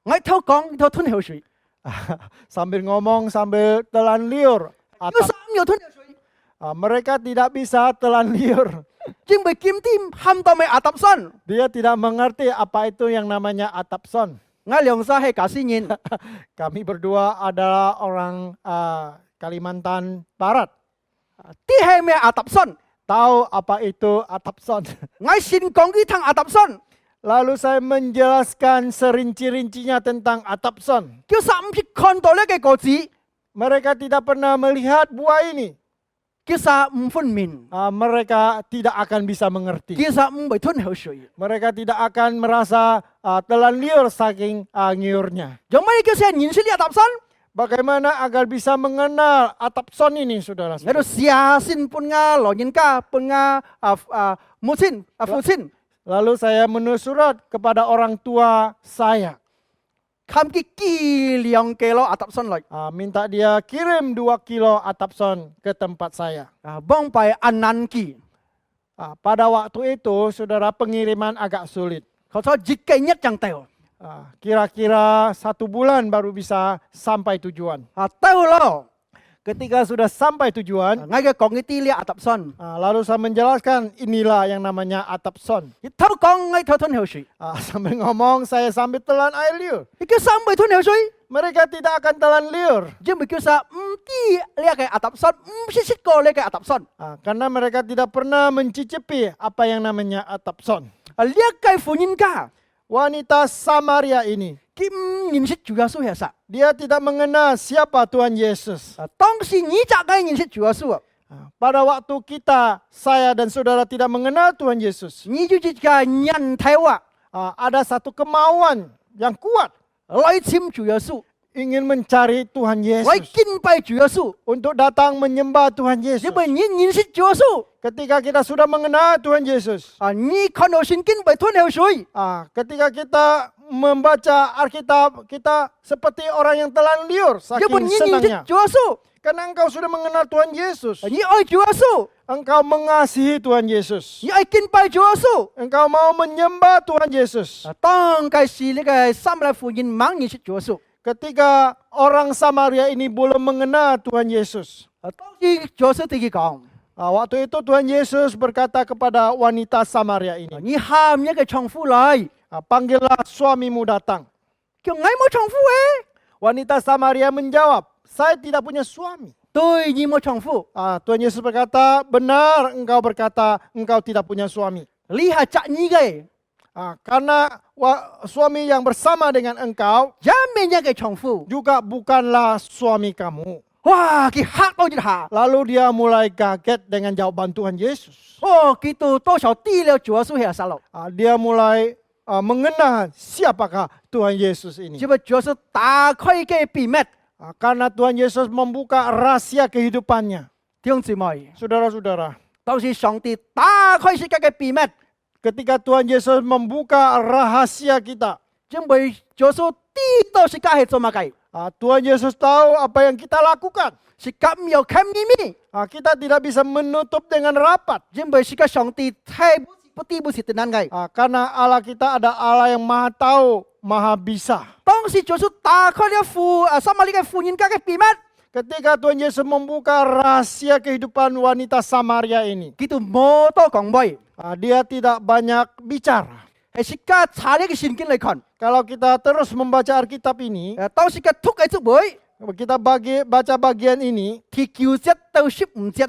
我頭講頭吞口水， Sambil ngomong sambil telan liur. 有三有吞口水。Mereka tidak bisa telan liur. 因為劍添冚到咪阿揼身， Dia tidak mengerti apa itu yang namanya atap son. 我兩沙係假先人， Kami berdua adalah orang Kalimantan Barat. 啲係咩阿揼身？ Tahu apa itu atap son. 我先講啲聽阿揼身， Lalu saya menjelaskan serinci-rincinya tentang atap son. 叫實唔係看到呢個果子， Mereka tidak pernah melihat buah ini. 叫實唔分面， Mereka tidak akan bisa mengerti. 叫實唔會吞口水。 Mereka tidak akan merasa telan liur saking ngiurnya. 有乜嘢叫實認識呢阿揼身？ Bagaimana agar bisa mengenal atap son ini, 喺度 saudara-saudara? 試先半個老人家，半個母親父親， Lalu saya menulis surat kepada orang tua saya. 冚佢幾兩kilo阿揼身嚟， Minta dia kirim 2 kilo atap son ke tempat saya. 幫拜安難記， Pada waktu itu, saudara, pengiriman agak sulit. 佢所熱嘅一張掉， Kira-kira 1 bulan baru bisa sampai tujuan. 掉咯， Ketika sudah sampai tujuan, 我嘅講呢啲呢阿揼身， lalu saya menjelaskan inilah yang namanya atap son. 一偷講我偷吞口水， Sambil ngomong, saya sambil telan air liur. 你叫實唔會吞口水， Mereka tidak akan telan liur. 因為叫實唔知呢個阿揼身，唔識過呢個阿揼身， Karena mereka tidak pernah mencicipi apa yang namanya atap son. 呢一個婦人家， Wanita Samaria ini, 佢唔認識主耶穌係實， dia tidak mengenal siapa Tuhan Yesus. 當時你就係認識主耶穌， Pada waktu saya dan saudara tidak mengenal Tuhan Yesus, 你就係個人睇話 ada satu kemauan yang kuat 來簽主耶穌， ingin mencari Tuhan 來 Yesus, 敬拜主耶穌， untuk datang menyembah Tuhan 因 Yesus. 為你認識主耶穌， Ketika kita sudah mengenal Tuhan Yesus, 你看到聖經咪吞口水， ketika kita membaca Alkitab, kita seperti orang yang telan liur 因為 saking 你認識 senangnya. 主耶穌， Karena engkau sudah mengenal Tuhan Yesus, 你愛主耶穌， engkau mengasihi Tuhan Yesus, 你愛敬拜主耶穌。 engkau mau menyembah Tuhan Yesus. 當其時呢個撒瑪利亞婦人猛認識主耶穌， Ketika orang Samaria ini belum mengenal Tuhan Yesus, 當時主耶穌對佢講： waktu itu Tuhan Yesus berkata kepada wanita Samaria ini, 你喊一個丈夫嚟， panggillah suamimu datang. 叫我冇丈夫嘅， Wanita Samaria menjawab, saya tidak punya suami. 對，你冇丈夫， Tuhan Yesus berkata, benar engkau berkata engkau tidak punya suami. 你係侄兒嘅， Karena suami yang bersama dengan engkau 一面一個丈夫。 juga bukanlah suami kamu. 哇！佢嚇到一下， Lalu dia mulai kaget dengan jawaban Tuhan Yesus. 佢到多少知了主耶穌係撒路， Dia mulai mengenal siapakah Tuhan Yesus ini. 因為主耶穌打開嘅秘密， Karena Tuhan Yesus membuka rahasia kehidupannya. 弟兄姊妹， Saudara-saudara, 當時上帝打開世界嘅秘密， ketika Tuhan Yesus membuka rahasia kita, 因為主耶穌知道世界係做乜嘅， Tuhan Yesus tahu apa yang kita lakukan. 世界唔有看秘密， Kita tidak bisa menutup dengan rapat. 因為世界上帝太不知不是的難嘅。 Karena Allah kita ada Allah yang maha tahu, maha bisa. 當時主耶穌打開了撒瑪利亞婦人家嘅秘密， Ketika Tuhan Yesus membuka rahasia kehidupan wanita Samaria ini, 佢就冇多講咩， dia tidak banyak bicara. 係世界查呢個聖經嚟看， Kalau kita terus membaca Alkitab ini, 當時嘅突嘅足會， kita baca bagian ini, 第9節到15節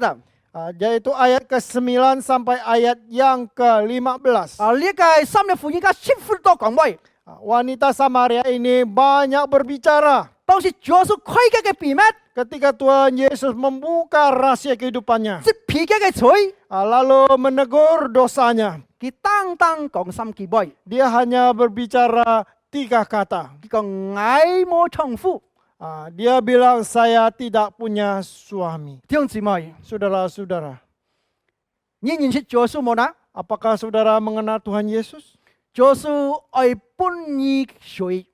啊， yaitu ayat ke-9 sampai ayat yang ke-15. 呢個撒瑪利亞婦人家10分多講咩， Wanita Samaria ini banyak berbicara. 當時主耶穌開嘅秘密， Ketika Tuhan Yesus membuka rahasia kehidupannya, 即皮嘅嘴， lalu menegur dosanya, 佢單單講3句咩， dia hanya berbicara 3 kata. 佢講我冇丈夫。 Dia bilang, saya tidak punya suami. 弟兄姊妹， Saudara-saudara, 你認識主耶穌冇呢？ apakah saudara mengenal Tuhan Yesus? 主耶穌愛本你水，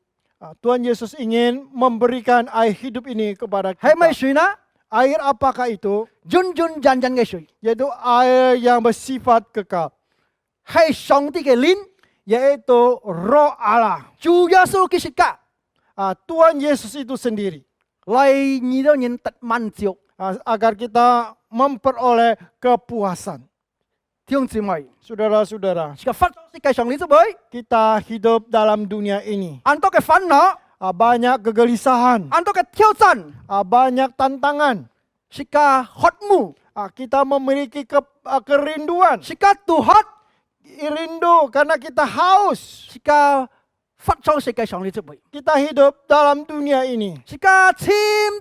Tuhan Yesus ingin memberikan air hidup ini kepada 係咪 kita. 水呢？ Air apakah itu? 潤潤陣陣嘅水， Yaitu air yang bersifat kekal, 係上帝嘅靈， yaitu Roh Allah. 主耶穌嘅世界， Tuhan Yesus itu sendiri 嚟你都人得滿足， agar kita memperoleh kepuasan. 弟兄姊妹， Saudara-saudara, 是個發生世界上你知唔知？ kita hidup dalam dunia ini. 安多嘅煩惱， Banyak kegelisahan, 安多嘅挑戰， banyak tantangan. 是個渴慕， Kita memiliki kerinduan, 是個杜渴， rindu karena kita haus. 是個發生世界上你知唔知？ Kita hidup dalam dunia ini. 是個簽，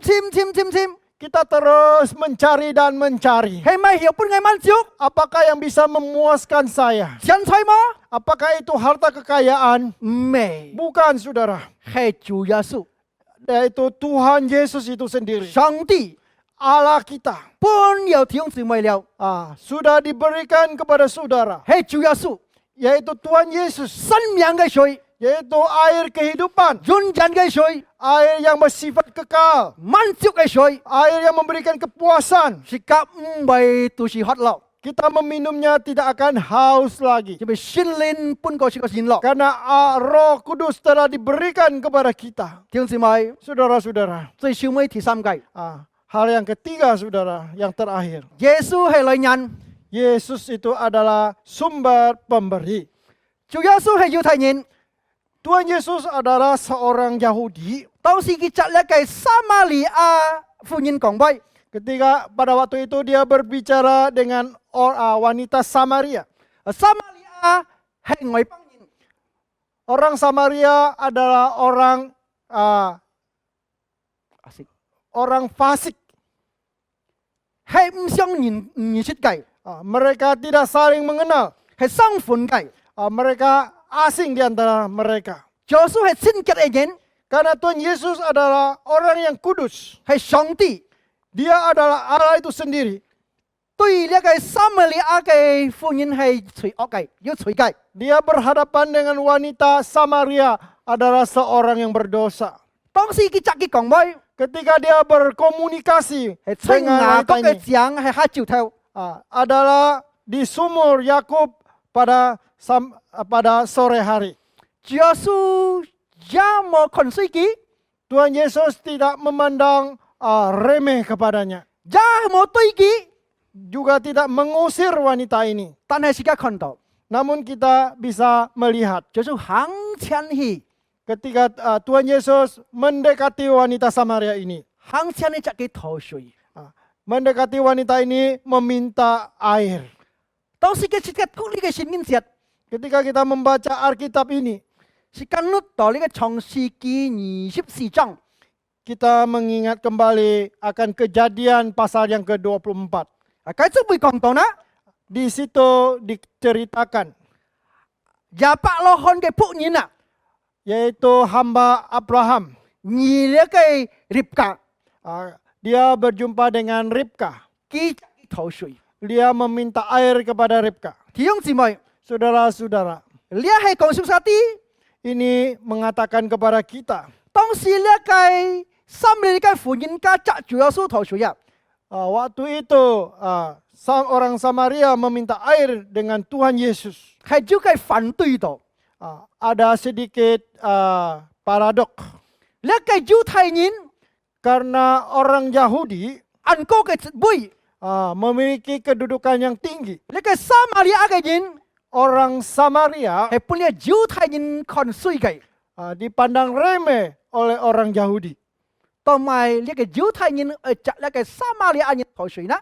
Kita terus mencari dan mencari. 係咪有本嘅滿足？ Apakah yang bisa memuaskan saya? 錢財嗎？ Apakah itu harta kekayaan? 未， Bukan, saudara. 係主耶穌， Yaitu Tuhan Yesus itu sendiri. 上帝 Allah kita 本有弟兄姊妹了， sudah diberikan kepada saudara. 係主耶穌， Yaitu Tuhan Yesus. 生命嘅水， Yaitu air kehidupan. 潤人嘅水， Air yang bersifat kekal. 滿足嘅水， Air yang memberikan kepuasan. 是個唔係都是渴樂， Kita meminumnya tidak akan haus lagi. 因為聖靈本個是個善樂。 Karena Roh Kudus telah diberikan kepada kita. 弟兄姊妹， Saudara-saudara, 最少尾第三計， hal yang ketiga, saudara, yang terakhir. 耶穌係來人， Yesus itu adalah sumber pemberi. 主耶穌係猶太人， Tuhan Yesus adalah seorang Yahudi. 當時佢責叻嘅撒瑪利亞婦人講話， Ketika pada waktu itu dia berbicara dengan wanita Samaria. 撒瑪利亞係外邦人， Orang Samaria adalah orang fasik. 係唔相認識嘅， Mereka tidak saling mengenal. 係生分嘅。 Mereka asing di antara mereka. 耶穌係聖潔嘅人， Karena Tuhan Yesus adalah orang yang kudus. 係上帝 Dia adalah Allah itu sendiri. 對呢個撒瑪利亞嘅婦人係罪惡嘅，要罪嘅。 Dia berhadapan dengan wanita Samaria adalah seorang yang berdosa. 當時佢責佢講話， Ketika dia berkomunikasi 係吹 dengan 牙 wanita 角嘅 ini, 井係黑照頭， adalah di sumur Yakub pada sore hari. 耶穌也冇看衰佢， Tuhan Yesus tidak memandang remeh kepadanya. 也冇對佢， Juga tidak mengusir wanita ini. 但係時間看到， Namun kita bisa melihat 耶穌行前去， ketika Tuhan Yesus mendekati wanita Samaria ini. 行前去責佢吐水。 Mendekati wanita ini meminta air. 當時嘅時間讀呢個聖經節， Ketika kita membaca Alkitab ini, 時間錄到呢個創世記24章， kita mengingat kembali akan kejadian pasal yang ke-24. 繼續會講到呢， Di situ diceritakan, 亞伯拉罕嘅僕人啊， yaitu hamba Abraham. 而呢個Ribka， Dia berjumpa dengan Ribka. 佢責佢吐水。 Dia meminta air kepada Ribka. 弟兄姊妹， Saudara-saudara, 呢係講述啥啲？ ini mengatakan kepada kita, 當時呢個撒瑪利亞嘅婦人家責住耶穌吐水啊， waktu itu orang Samaria meminta air dengan Tuhan Yesus. 係照佢反對到。 Ada sedikit paradok. 呢個猶太人 Karena orang Yahudi 按高嘅職位， memiliki kedudukan yang tinggi. 呢個撒瑪利亞嘅人 Orang Samaria 係本嚟猶太人看衰嘅， dipandang remeh oleh orang Yahudi. 同埋呢個猶太人責呢個撒瑪利亞人吐水呢？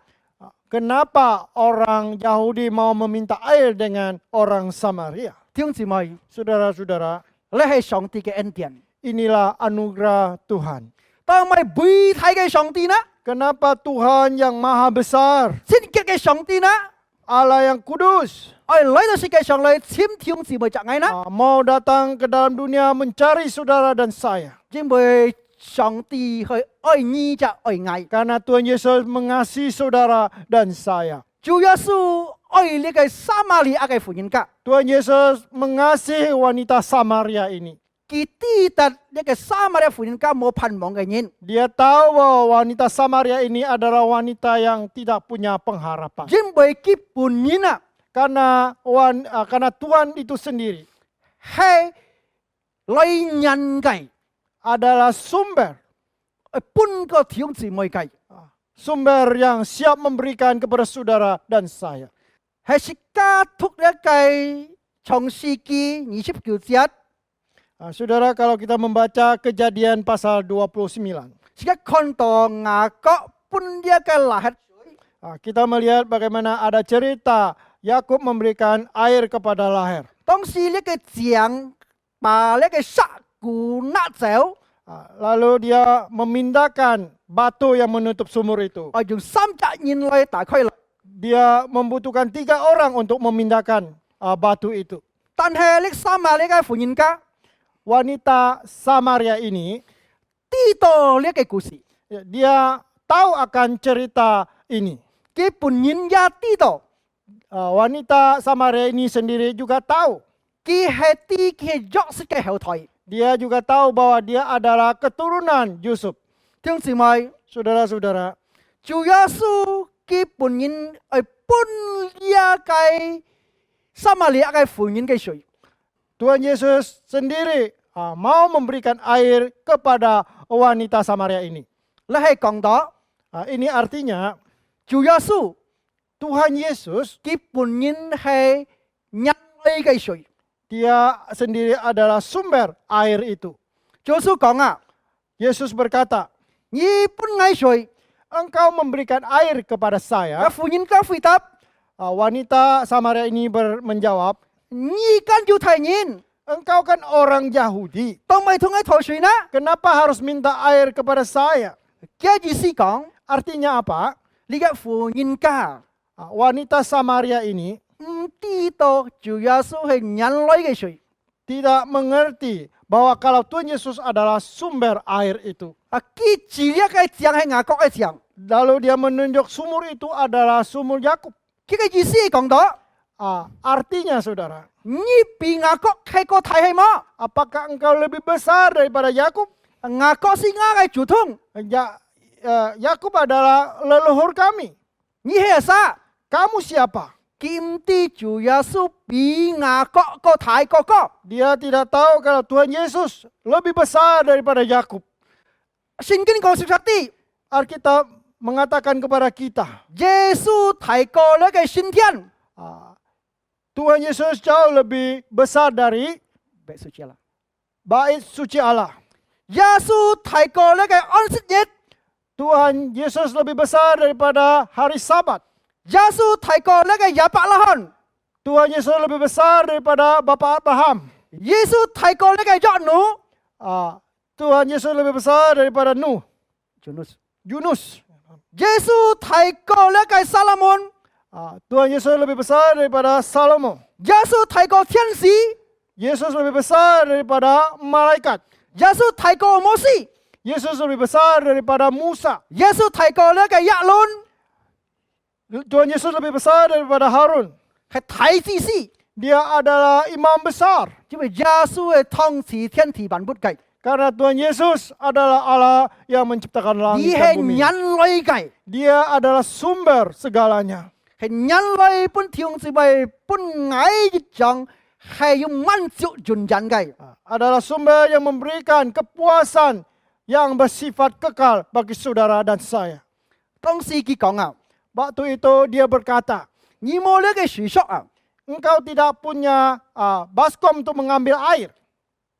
Kenapa orang Yahudi mau meminta air dengan orang Samaria? 弟兄姊妹， Saudara-saudara, 呢係上帝嘅恩典。 inilah anugerah Tuhan. 同埋偉大嘅上帝呢？ Kenapa Tuhan yang maha besar, 聖潔嘅上帝呢？ Allah yang kudus, 愛來到世界上嚟簽弟兄姊妹責愛呢？ mau datang ke dalam dunia mencari saudara dan saya. 因為上帝去愛你就愛愛。 Karena Tuhan Yesus mengasihi saudara dan saya. 主耶穌愛呢個撒瑪利亞嘅婦人家， Tuhan Yesus mengasihi wanita Samaria ini. 佢知道呢個撒瑪利亞婦人家冇盼望嘅人， Dia tahu bahwa wanita Samaria ini adalah wanita yang tidak punya pengharapan. 因為佢本人啊 Karena Tuhan itu sendiri 係來人嘅， adalah sumber 半個弟兄姊妹嘅。sumber yang siap memberikan kepada saudara dan saya. 係是加突一計創世記29節， Saudara, kalau kita membaca Kejadian pasal 29, 是一看到雅各搬一個lahir水， kita melihat bagaimana ada cerita Yakub memberikan air kepada Laher. 當時呢個井把呢個沙鼓拿走， Lalu dia memindahkan batu yang menutup sumur itu. 用3隻人來打開來。 Dia membutuhkan 3 orang untuk memindahkan batu itu. 但係呢三亞呢個婦人家 Wanita Samaria ini, 知道呢個故事， dia tahu akan cerita ini. 佢本人也知道， Wanita Samaria ini sendiri juga tahu. 佢係啲佢約瑟嘅後代。 Dia juga tahu bahwa dia adalah keturunan Yusuf. 弟兄姊妹， Saudara-saudara, 主耶穌佢本人係搬一個撒瑪利亞嘅婦人嘅水。 Tuhan Yesus sendiri mau memberikan air kepada wanita Samaria ini. 你係講到 Ini artinya 主耶穌 Tuhan Yesus, 佢本人係人類嘅水。 dia sendiri adalah sumber air itu. 主耶穌講啊， Yesus berkata, 你搬愛水， engkau memberikan air kepada 啊 saya. 婦人家回答， Wanita Samaria ini menjawab, 你跟猶太人， engkau kan orang Yahudi, 當咪同佢抬水呢？ kenapa harus minta air kepada saya? 嘅意思講， Artinya apa? 呢個婦人家 Wanita Samaria ini 唔知道主耶穌係人類嘅水。 tidak mengerti bahwa kalau Tuhan Yesus adalah sumber air itu. 佢指一個井係雅各嘅井， Lalu dia menunjuk sumur itu adalah sumur Yakub. 佢嘅意思係講到， Artinya saudara, 你比雅各係個大係麼？ apakah engkau lebih besar daripada Yakub? 雅各是雅嘅祖宗， Yakub adalah leluhur kami. 你係啥？ Kamu siapa? 佢唔知主耶穌比雅各個大哥哥。 Dia tidak tahu kalau Tuhan Yesus lebih besar daripada Yakub. 聖經講實啲， Alkitab mengatakan kepada kita, 耶穌大過呢個升天。 Tuhan Yesus jauh lebih besar dari Bait suci Allah。 bait suci Allah. 耶穌大過呢個安息日， Tuhan Yesus lebih besar daripada hari Sabat. 耶穌大過呢個亞伯拉罕， Tuhan Yesus lebih besar daripada Bapak Abraham. 耶穌大過呢個約努， Tuhan Yesus lebih besar daripada Nuh, Yunus. 耶穌大過呢個撒拉門， Tuhan Yesus lebih besar daripada Salomo. 耶穌大過天使， Yesus lebih besar daripada malaikat. 耶穌大過摩西， Yesus lebih besar daripada Musa. 耶穌大過呢個亞倫， Tuhan Yesus lebih besar daripada Harun. 係大祭司， Dia adalah imam besar. 因為耶穌係統治天地萬物嘅， Karena Tuhan Yesus adalah Allah yang menciptakan 你 langit 係 dan bumi. 人類嘅， Dia adalah sumber segalanya. 係人類本條智慧本矮一種，係要滿足人人嘅。 Adalah sumber yang memberikan kepuasan yang bersifat kekal bagi saudara dan saya. 當時佢講啊， Waktu itu dia berkata, 你冇呢個水索啊， engkau tidak punya baskom untuk mengambil air.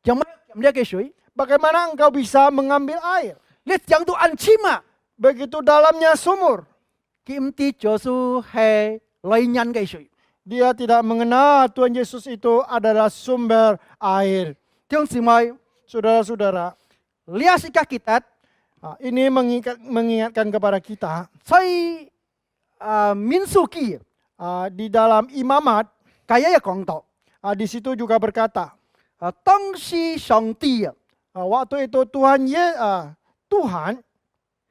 有乜呢個水？ Bagaimana engkau bisa mengambil air? 你講到安心啊， Begitu dalamnya sumur. 佢唔知耶穌係女人嘅水。 Dia tidak mengenal Tuhan Yesus itu adalah sumber air. 弟兄姊妹， Saudara-saudara, 呢一時間記得， ini mengingatkan kepada kita 在民數記 di dalam imamat, 第一日講到， di situ juga berkata, 當時上帝啊 waktu itu Tuhan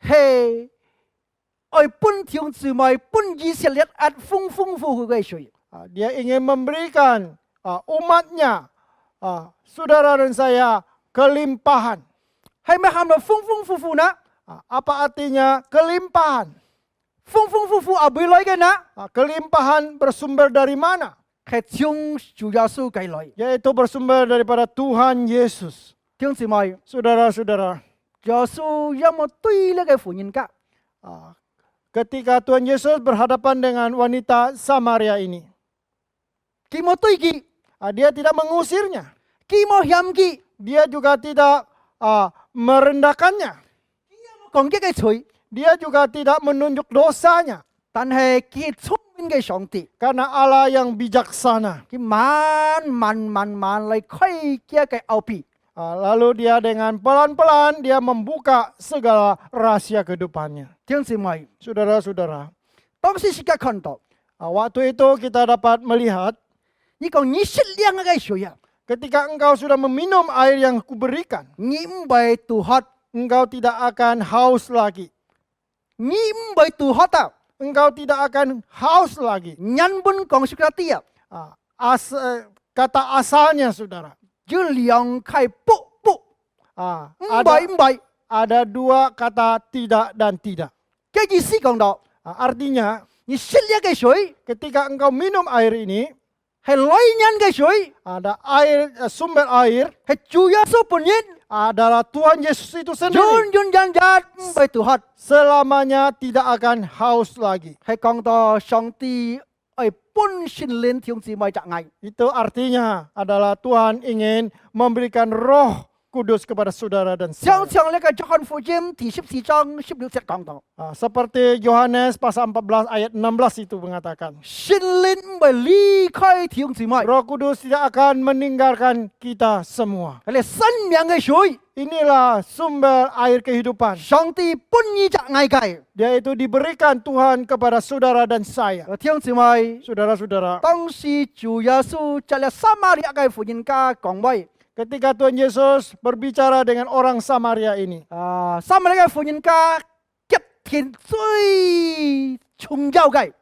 係愛本弟兄姊妹本以色列一豐豐富富嘅水。 dia ingin memberikan umatnya, saudara dan saya, kelimpahan. 係咪喊到豐豐富富呢？ Apa artinya kelimpahan? 豐豐富富係邊來嘅呢？ Kelimpahan bersumber dari mana? 係從主耶穌計來。 Yaitu bersumber daripada Tuhan Yesus. 弟兄姊妹， Saudara-saudara, 耶穌有冇對呢個婦人家？ Ketika Tuhan Yesus berhadapan dengan wanita Samaria ini, Ki mo tui ki, dia tidak mengusirnya. ki mo hiam ki, Dia juga tidak merendahkannya. kong ki cái choi. Dia juga tidak menunjuk dosanya. 但係佢聰明嘅上帝， Karena Allah yang bijaksana. 佢慢嚟開嘅嘅奧秘， Lalu dia dengan pelan-pelan dia membuka segala rahasia kehidupannya. 弟兄姊妹， Saudara-saudara, 當時時間看到， waktu itu kita dapat melihat 你講你適量嘅水啊， ketika engkau sudah meminum air yang kuberikan, 你唔係肚渴， engkau tidak akan haus lagi. 你唔係肚渴啊， Engkau tidak akan haus lagi. 人本講出嗰啲啊， Kata asalnya, saudara. 要兩開卜卜，唔 Ada 係唔係， ada dua kata tidak dan tidak. 嘅意思講到， Artinya, 你適量嘅水 ketika engkau minum air ini, 係女人嘅水， ada air sumber air 係主耶穌本人， adalah Tuhan Yesus itu 永 sendiri. 遠日日唔係肚渴。 Selamanya tidak akan haus lagi. 係講到上帝係本性靈弟兄姊妹就愛， Itu artinya adalah Tuhan ingin memberikan roh kudus kepada saudara dan 常 saya. 常呢個約翰福音第14章16節講到， Seperti Yohanes pasal 14 ayat 16 itu mengatakan, 聖靈唔係離開弟兄姊妹， Roh Kudus tidak akan meninggalkan kita semua. 係生命嘅水， Inilah sumber air kehidupan. 上帝本意就愛嘅。 Yaitu diberikan Tuhan kepada saudara dan saya. 弟兄姊妹， Saudara-saudara, 當時主耶穌在了撒瑪利亞嘅婦人家講話， ketika Tuhan Yesus berbicara dengan orang Samaria ini, 撒瑪利亞嘅婦人家極田最重要嘅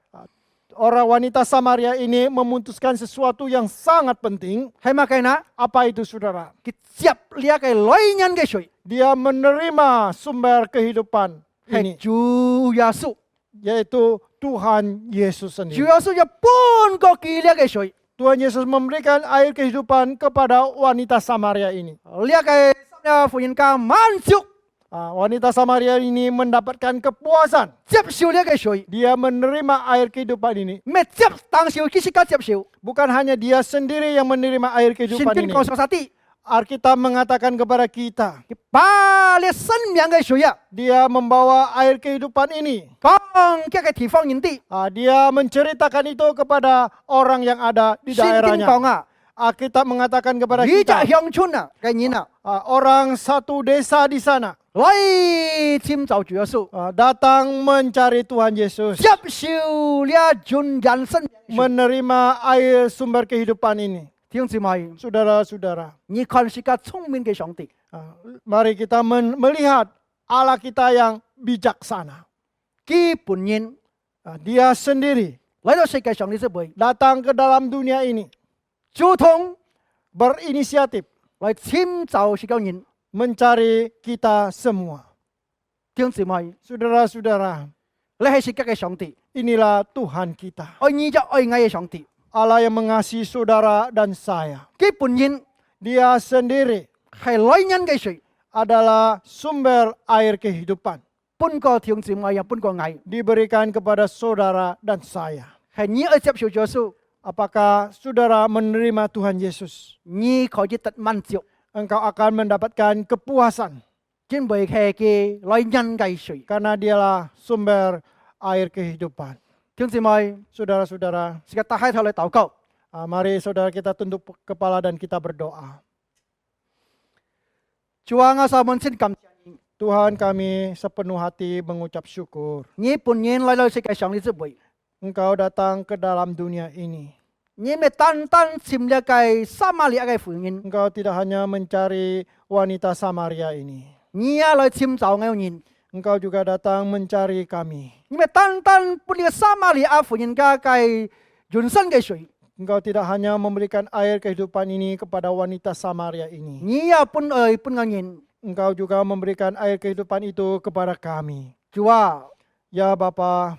orang wanita Samaria ini memutuskan sesuatu yang sangat penting. 係乜嘅呢？ Apa itu, saudara? 佢接呢個女人嘅水， Dia menerima sumber kehidupan 係 ini, 主耶穌。 yaitu Tuhan Yesus 主 sendiri. 耶穌就半個基呢嘅水， Tuhan Yesus memberikan air kehidupan kepada wanita Samaria ini. 呢個婦人家滿足 Wanita Samaria ini mendapatkan kepuasan. 接受呢個水， Dia menerima air kehidupan ini. 咩接當受，其實佢接受。 Bukan hanya dia sendiri yang menerima air 聖 kehidupan 經 ini. 講實啲， Alkitab mengatakan kepada kita, 佢把呢生命嘅水啊， dia membawa air kehidupan ini. 講嘅地方人啲， Dia menceritakan itu kepada orang yang ada di 聖經 daerahnya. 講啊， Alkitab mengatakan kepada 呢隻 kita, 鄉村啊嘅人啊， orang satu desa di sana 嚟尋找主耶穌， datang mencari Tuhan Yesus, 接受呢種人生命嘅水。 menerima air sumber kehidupan ini. 弟兄姊妹， Saudara-saudara, 你看是個聰明嘅上帝， mari kita melihat Allah kita yang bijaksana. 佢本人 Dia sendiri 嚟到世界上呢隻位， datang ke dalam dunia ini, 主動 berinisiatif 嚟尋找世界人。 mencari kita semua. 弟兄姊妹， Saudara-saudara, 你係世界嘅上帝， inilah Tuhan kita. 愛你就愛我嘅上帝。 Allah yang mengasihi saudara dan saya. 佢本人 Dia sendiri 係女人嘅水， adalah sumber air kehidupan. 半個弟兄姊妹又半個愛， Diberikan kepada saudara dan saya. 係你愛接受耶穌， Apakah saudara menerima Tuhan Yesus? 你可以得滿足， Engkau akan mendapatkan kepuasan. 因為係嘅女人嘅水。 Karena dialah sumber air kehidupan. 弟兄姊妹， Saudara-saudara, 時間打開頭嚟禱告。 mari saudara kita tunduk kepala dan kita berdoa. 主啊，我手滿先感謝你， Tuhan, kami sepenuh hati mengucap syukur. 你本人嚟到世界上呢隻位， Engkau datang ke dalam dunia ini. 你咪單單尋一個撒瑪利亞嘅婦人， Engkau tidak hanya mencari wanita Samaria ini. 你也嚟尋找我人， Engkau juga datang mencari kami. 你咪單單把呢個撒瑪利亞婦人家嘅人生嘅水， Engkau tidak hanya memberikan air kehidupan ini kepada wanita Samaria ini. 你也本愛本個人。 Engkau juga memberikan air kehidupan itu kepada kami. 主啊， Ya Bapa,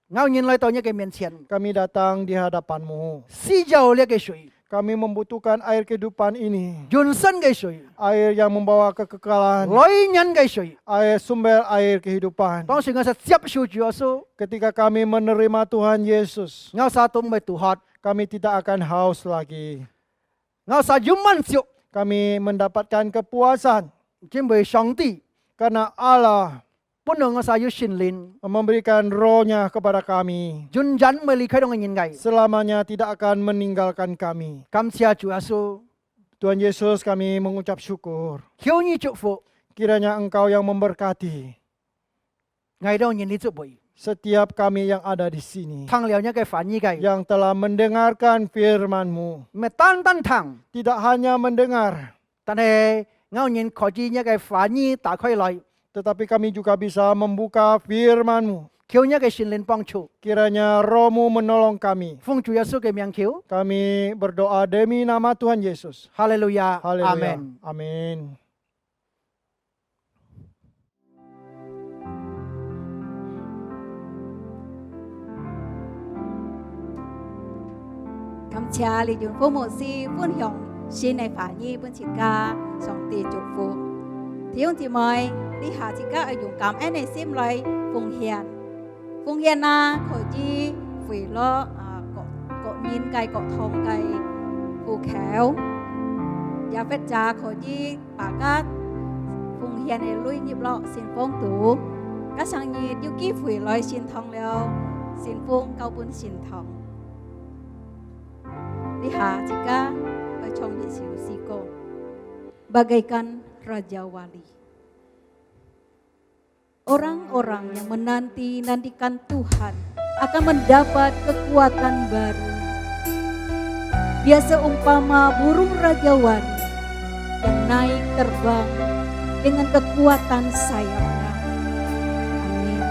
我人嚟到你嘅面前， kami datang di hadapan-Mu. 施救呢個水， Kami membutuhkan air kehidupan ini. Junsan gai sui. Air yang membawa kekekalan. Loi nyan gai sui. Sumber air kehidupan. Tong singa sa siap shu juasu. Ketika kami menerima Tuhan Yesus, Ngau sa tum bai tuhat. kami tidak akan haus lagi. Ngau sa juman siu. Kami mendapatkan kepuasan Jim bai Shangti. karena Allah Puno ngau sa yu shin lin. memberikan rohnya kepada kami. Jun jan mai li kai dong ngin gai. Selamanya tidak akan meninggalkan kami. Kam sia juasu. Tuhan Yesus, kami mengucap syukur. Kiu ni cuk fu. Kiranya Engkau yang memberkati Ngai dong ngin li cuk boy. setiap kami yang ada di sini, Tang liao nya gai fan ni gai. yang telah mendengarkan firman-Mu. Me tan tan tang. Tidak hanya mendengar, Tan he ngau ngin ko ji nya gai fan ni ta khoi loi. tetapi kami juga bisa membuka firman-Mu. Kiu nya gai shin lin pang chu. Kiranya Roh-Mu menolong kami. Fung Chu Yesu gai miang kiu. Kami berdoa demi nama Tuhan Yesus. Haleluya. Haleluya. Amin. Amin. Cảm cha lý dùn phố mộ si vun hiong xin này phá nhi vun chỉ ca song tì chục phụ. Thiếu thì mời đi hạ chỉ ca ở dùng cảm em này sim lại phùng hiền. Phùng hiền na khỏi chi phỉ lo cọ nhìn cây cọ thông cây phù khéo. Và phết cha khỏi chi bà các phùng hiền này lui nhịp lọ xin phong tú. Các sang nhị yêu ký phỉ lời xin thông leo xin phung cao bún xin thông. Lihat jika bacong Yesus siko bagaikan Raja Wali. Orang-orang yang menanti-nantikan Tuhan akan mendapat kekuatan baru. Dia seumpama burung Raja Wali yang naik terbang dengan kekuatan sayapnya. Amin.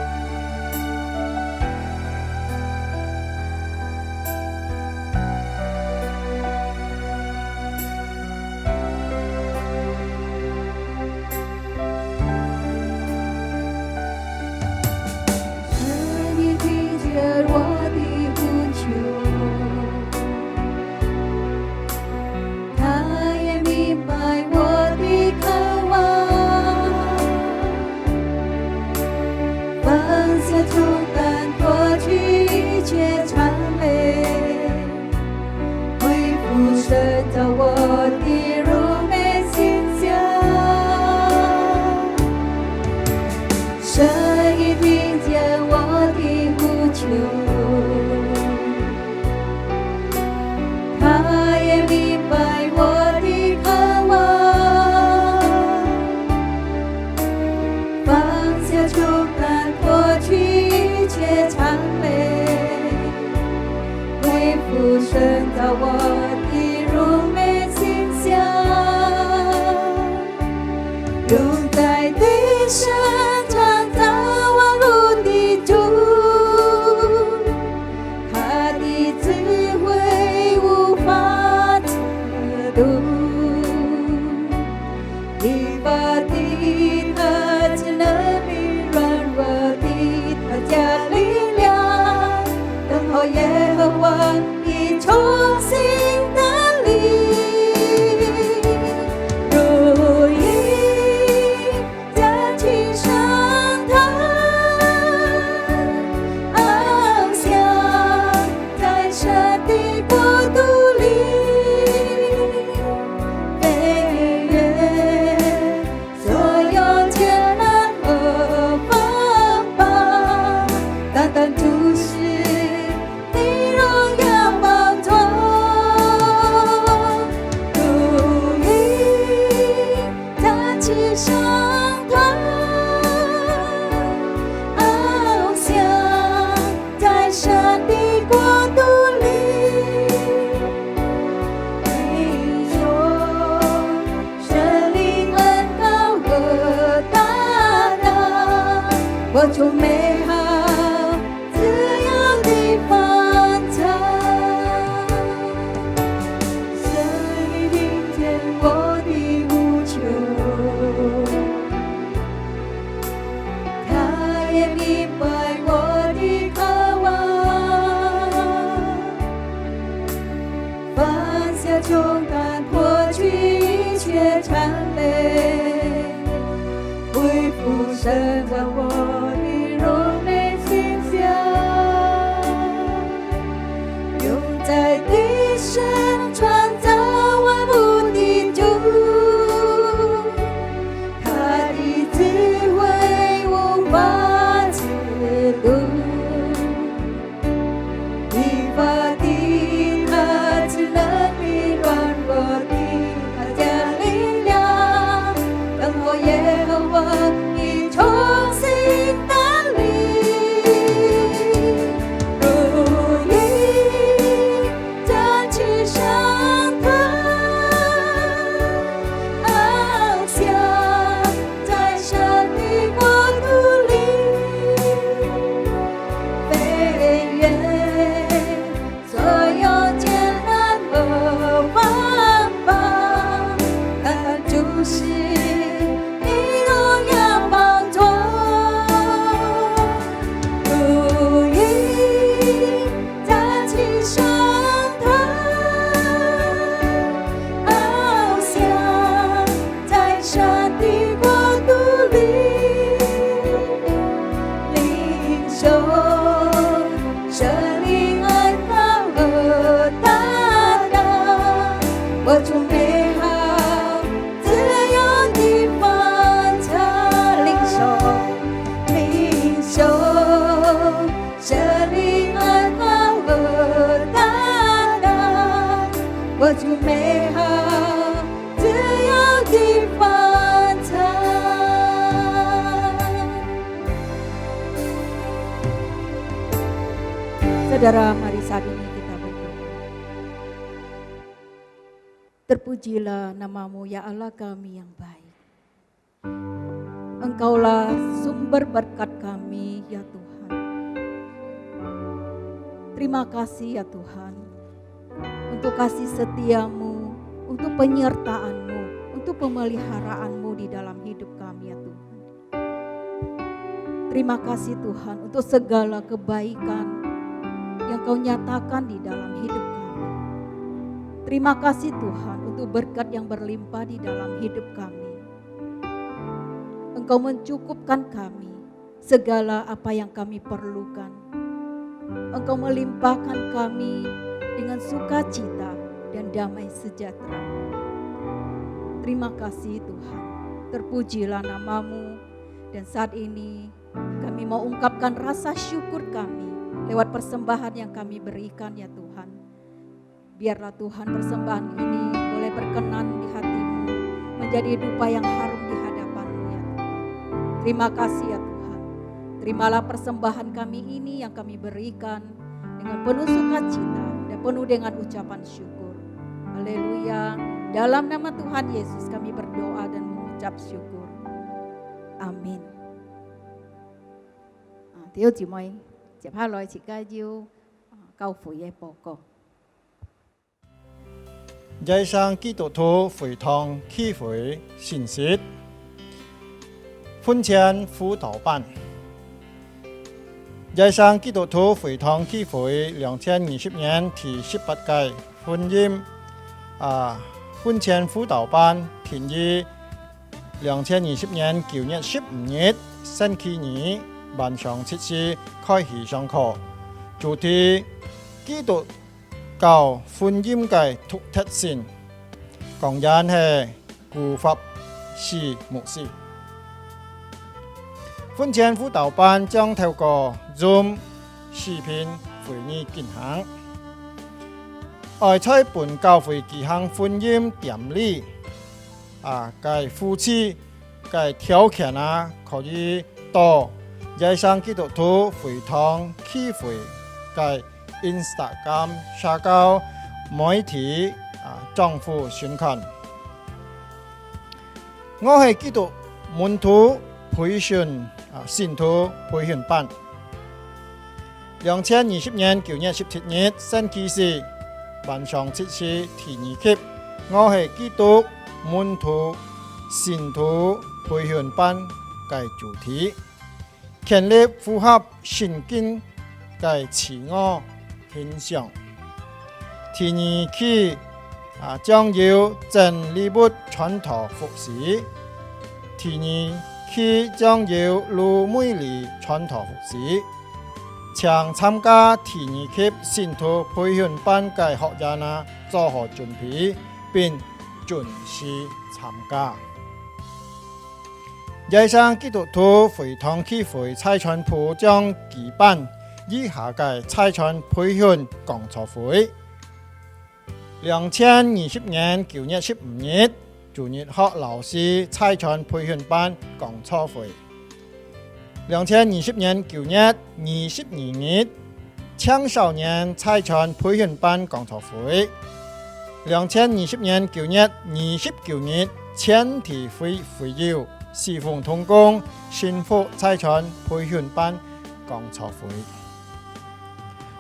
神为我的荣美形象，永在地上创造万物的主，他的智慧无法测度，你发的他只能比软弱的他加力量，让我耶和华你重新打理，如鹰展翅上腾，翱翔在神的国度里，飞越所有艰难和方法，他就是你荣耀宝座，如鹰展翅上腾，翱翔在神的国度里，领受神灵爱好和大能，活出美好自由的方程，领受神灵爱好和大能，活出美好自由的方程。Saudara, mari saat ini kita berdoa. Terpujilah namamu ya Allah kami yang baik. Engkaulah sumber berkat kami ya Tuhan. Terima kasih ya Tuhan untuk kasih setiamu, untuk penyertaanmu, untuk pemeliharaanmu di dalam hidup kami ya Tuhan. Terima kasih Tuhan untuk segala kebaikan yang kau nyatakan di dalam hidup kami. Terima kasih Tuhan untuk berkat yang berlimpah di dalam hidup kami. Engkau mencukupkan kami segala apa yang kami perlukan. Engkau melimpahkan kami dengan sukacita dan damai sejahtera. Terima kasih Tuhan, terpujilah namamu. Dan saat ini kami mau ungkapkan rasa syukur kami lewat persembahan yang kami berikan ya Tuhan. Biarlah Tuhan persembahan ini boleh berkenan di hatimu, menjadi dupa yang harum di hadapan-Mu ya Tuhan. Terima kasih ya Tuhan. Terimalah persembahan kami ini yang kami berikan dengan penuh sukacita dan penuh dengan ucapan syukur. Haleluya. Dalam nama Tuhan Yesus kami berdoa dan mengucap syukur. Amin. Thưa chị Mai, chị Pha Loi chị Ca Diêu câu phụ ye báo告。在上基督徒会堂启会信息，婚前辅导班。在上基督徒会堂启会2020年第18屆婚姻婚前輔導班建議2020年9月15日星期二晚上7時開始上課，主題基督教婚姻嘅獨特性，講人係顧法師牧師。婚前輔導班將透過 Zoom 視頻會議進行。愛在本教會舉行婚姻典禮，嘅夫妻嘅條件可以到在上基督徒會堂啟會嘅 Instagram 社交媒體賬戶宣傳。我係基督門徒培訓信徒培訓班。2020年9月17日星期四晚上7時第二期，我係基督門徒信徒培訓班嘅主題，建立符合聖經嘅自我形象。第二期將要真理部傳道服侍。第二去將要路每里傳陀服侍，請參加第二級信徒培訓班嘅學員啊，做好準備並準時參加。耶上基督徒會堂協會差傳部將舉辦以下嘅差傳培訓講座會。2020年9月15日，主日學老師差傳培訓班講座會。2020年9月22日，青少年差傳培訓班講座會。2020年9月29日，全體會友侍奉同工幸福差傳培訓班講座會。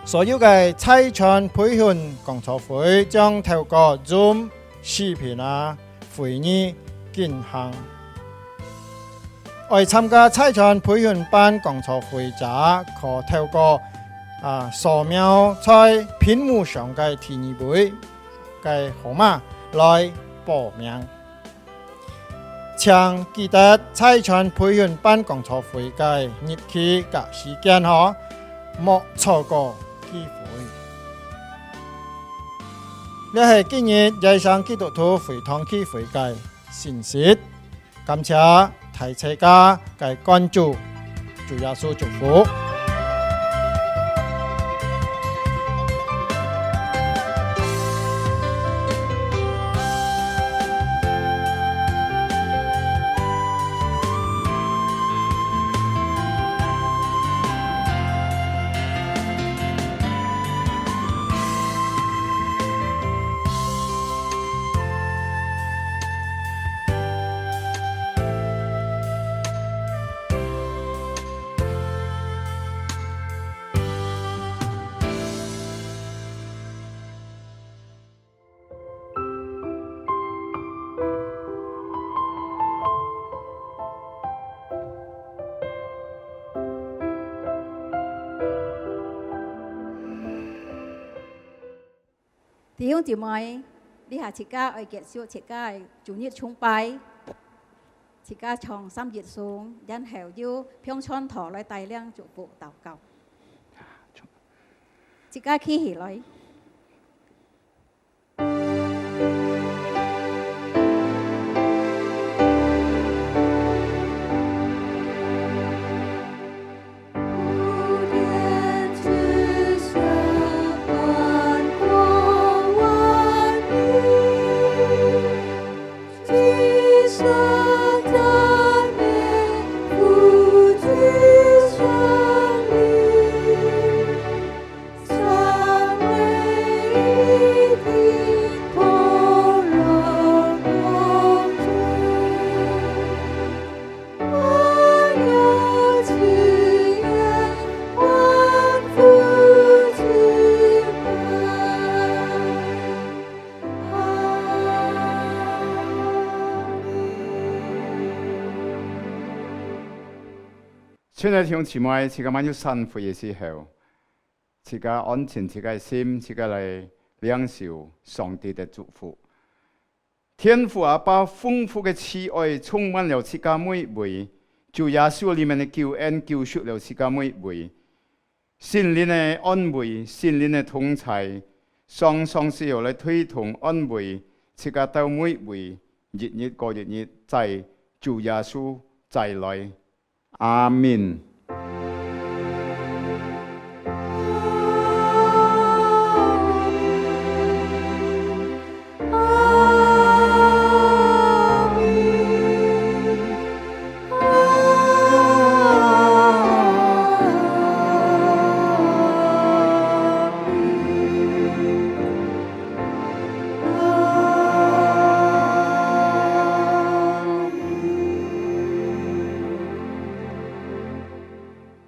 所有嘅差傳培訓講座會將透過 Zoom 視頻啊會議進行。為參加差傳培訓班講座會者，可透過掃描在屏幕上嘅提議會嘅號碼來報名。請記得差傳培訓班講座會嘅日期及時間可莫錯過機會。呢係今日耶上基督徒會堂協會嘅信息，感謝大家嘅關注，主耶穌祝福。弟兄姊妹，你下自家愛結束自家主日崇拜，自家從3熱送，然後要向傳陀來帶領祝福禱告，自家企起來。親愛弟兄姊妹，自家滿有散會嘅時候，自家安靜自家嘅心，自家嚟領受上帝嘅祝福。天父阿爸豐富嘅慈愛充滿了自家每位，主耶穌裏面嘅救恩救贖了自家每位，聖靈嘅安慰，聖靈嘅同在，雙雙時候嚟推動安慰自家到每位，日日過日日，在主耶穌再來。阿們。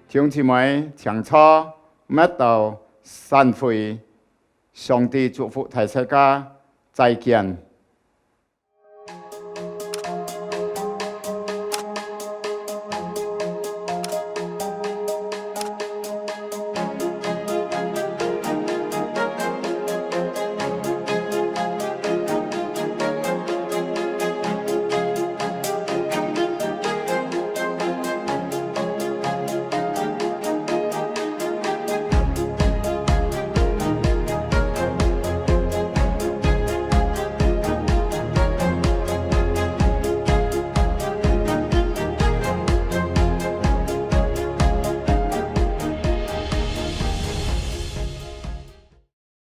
弟兄姊妹，請坐，乜到散會，上帝祝福大家，再見。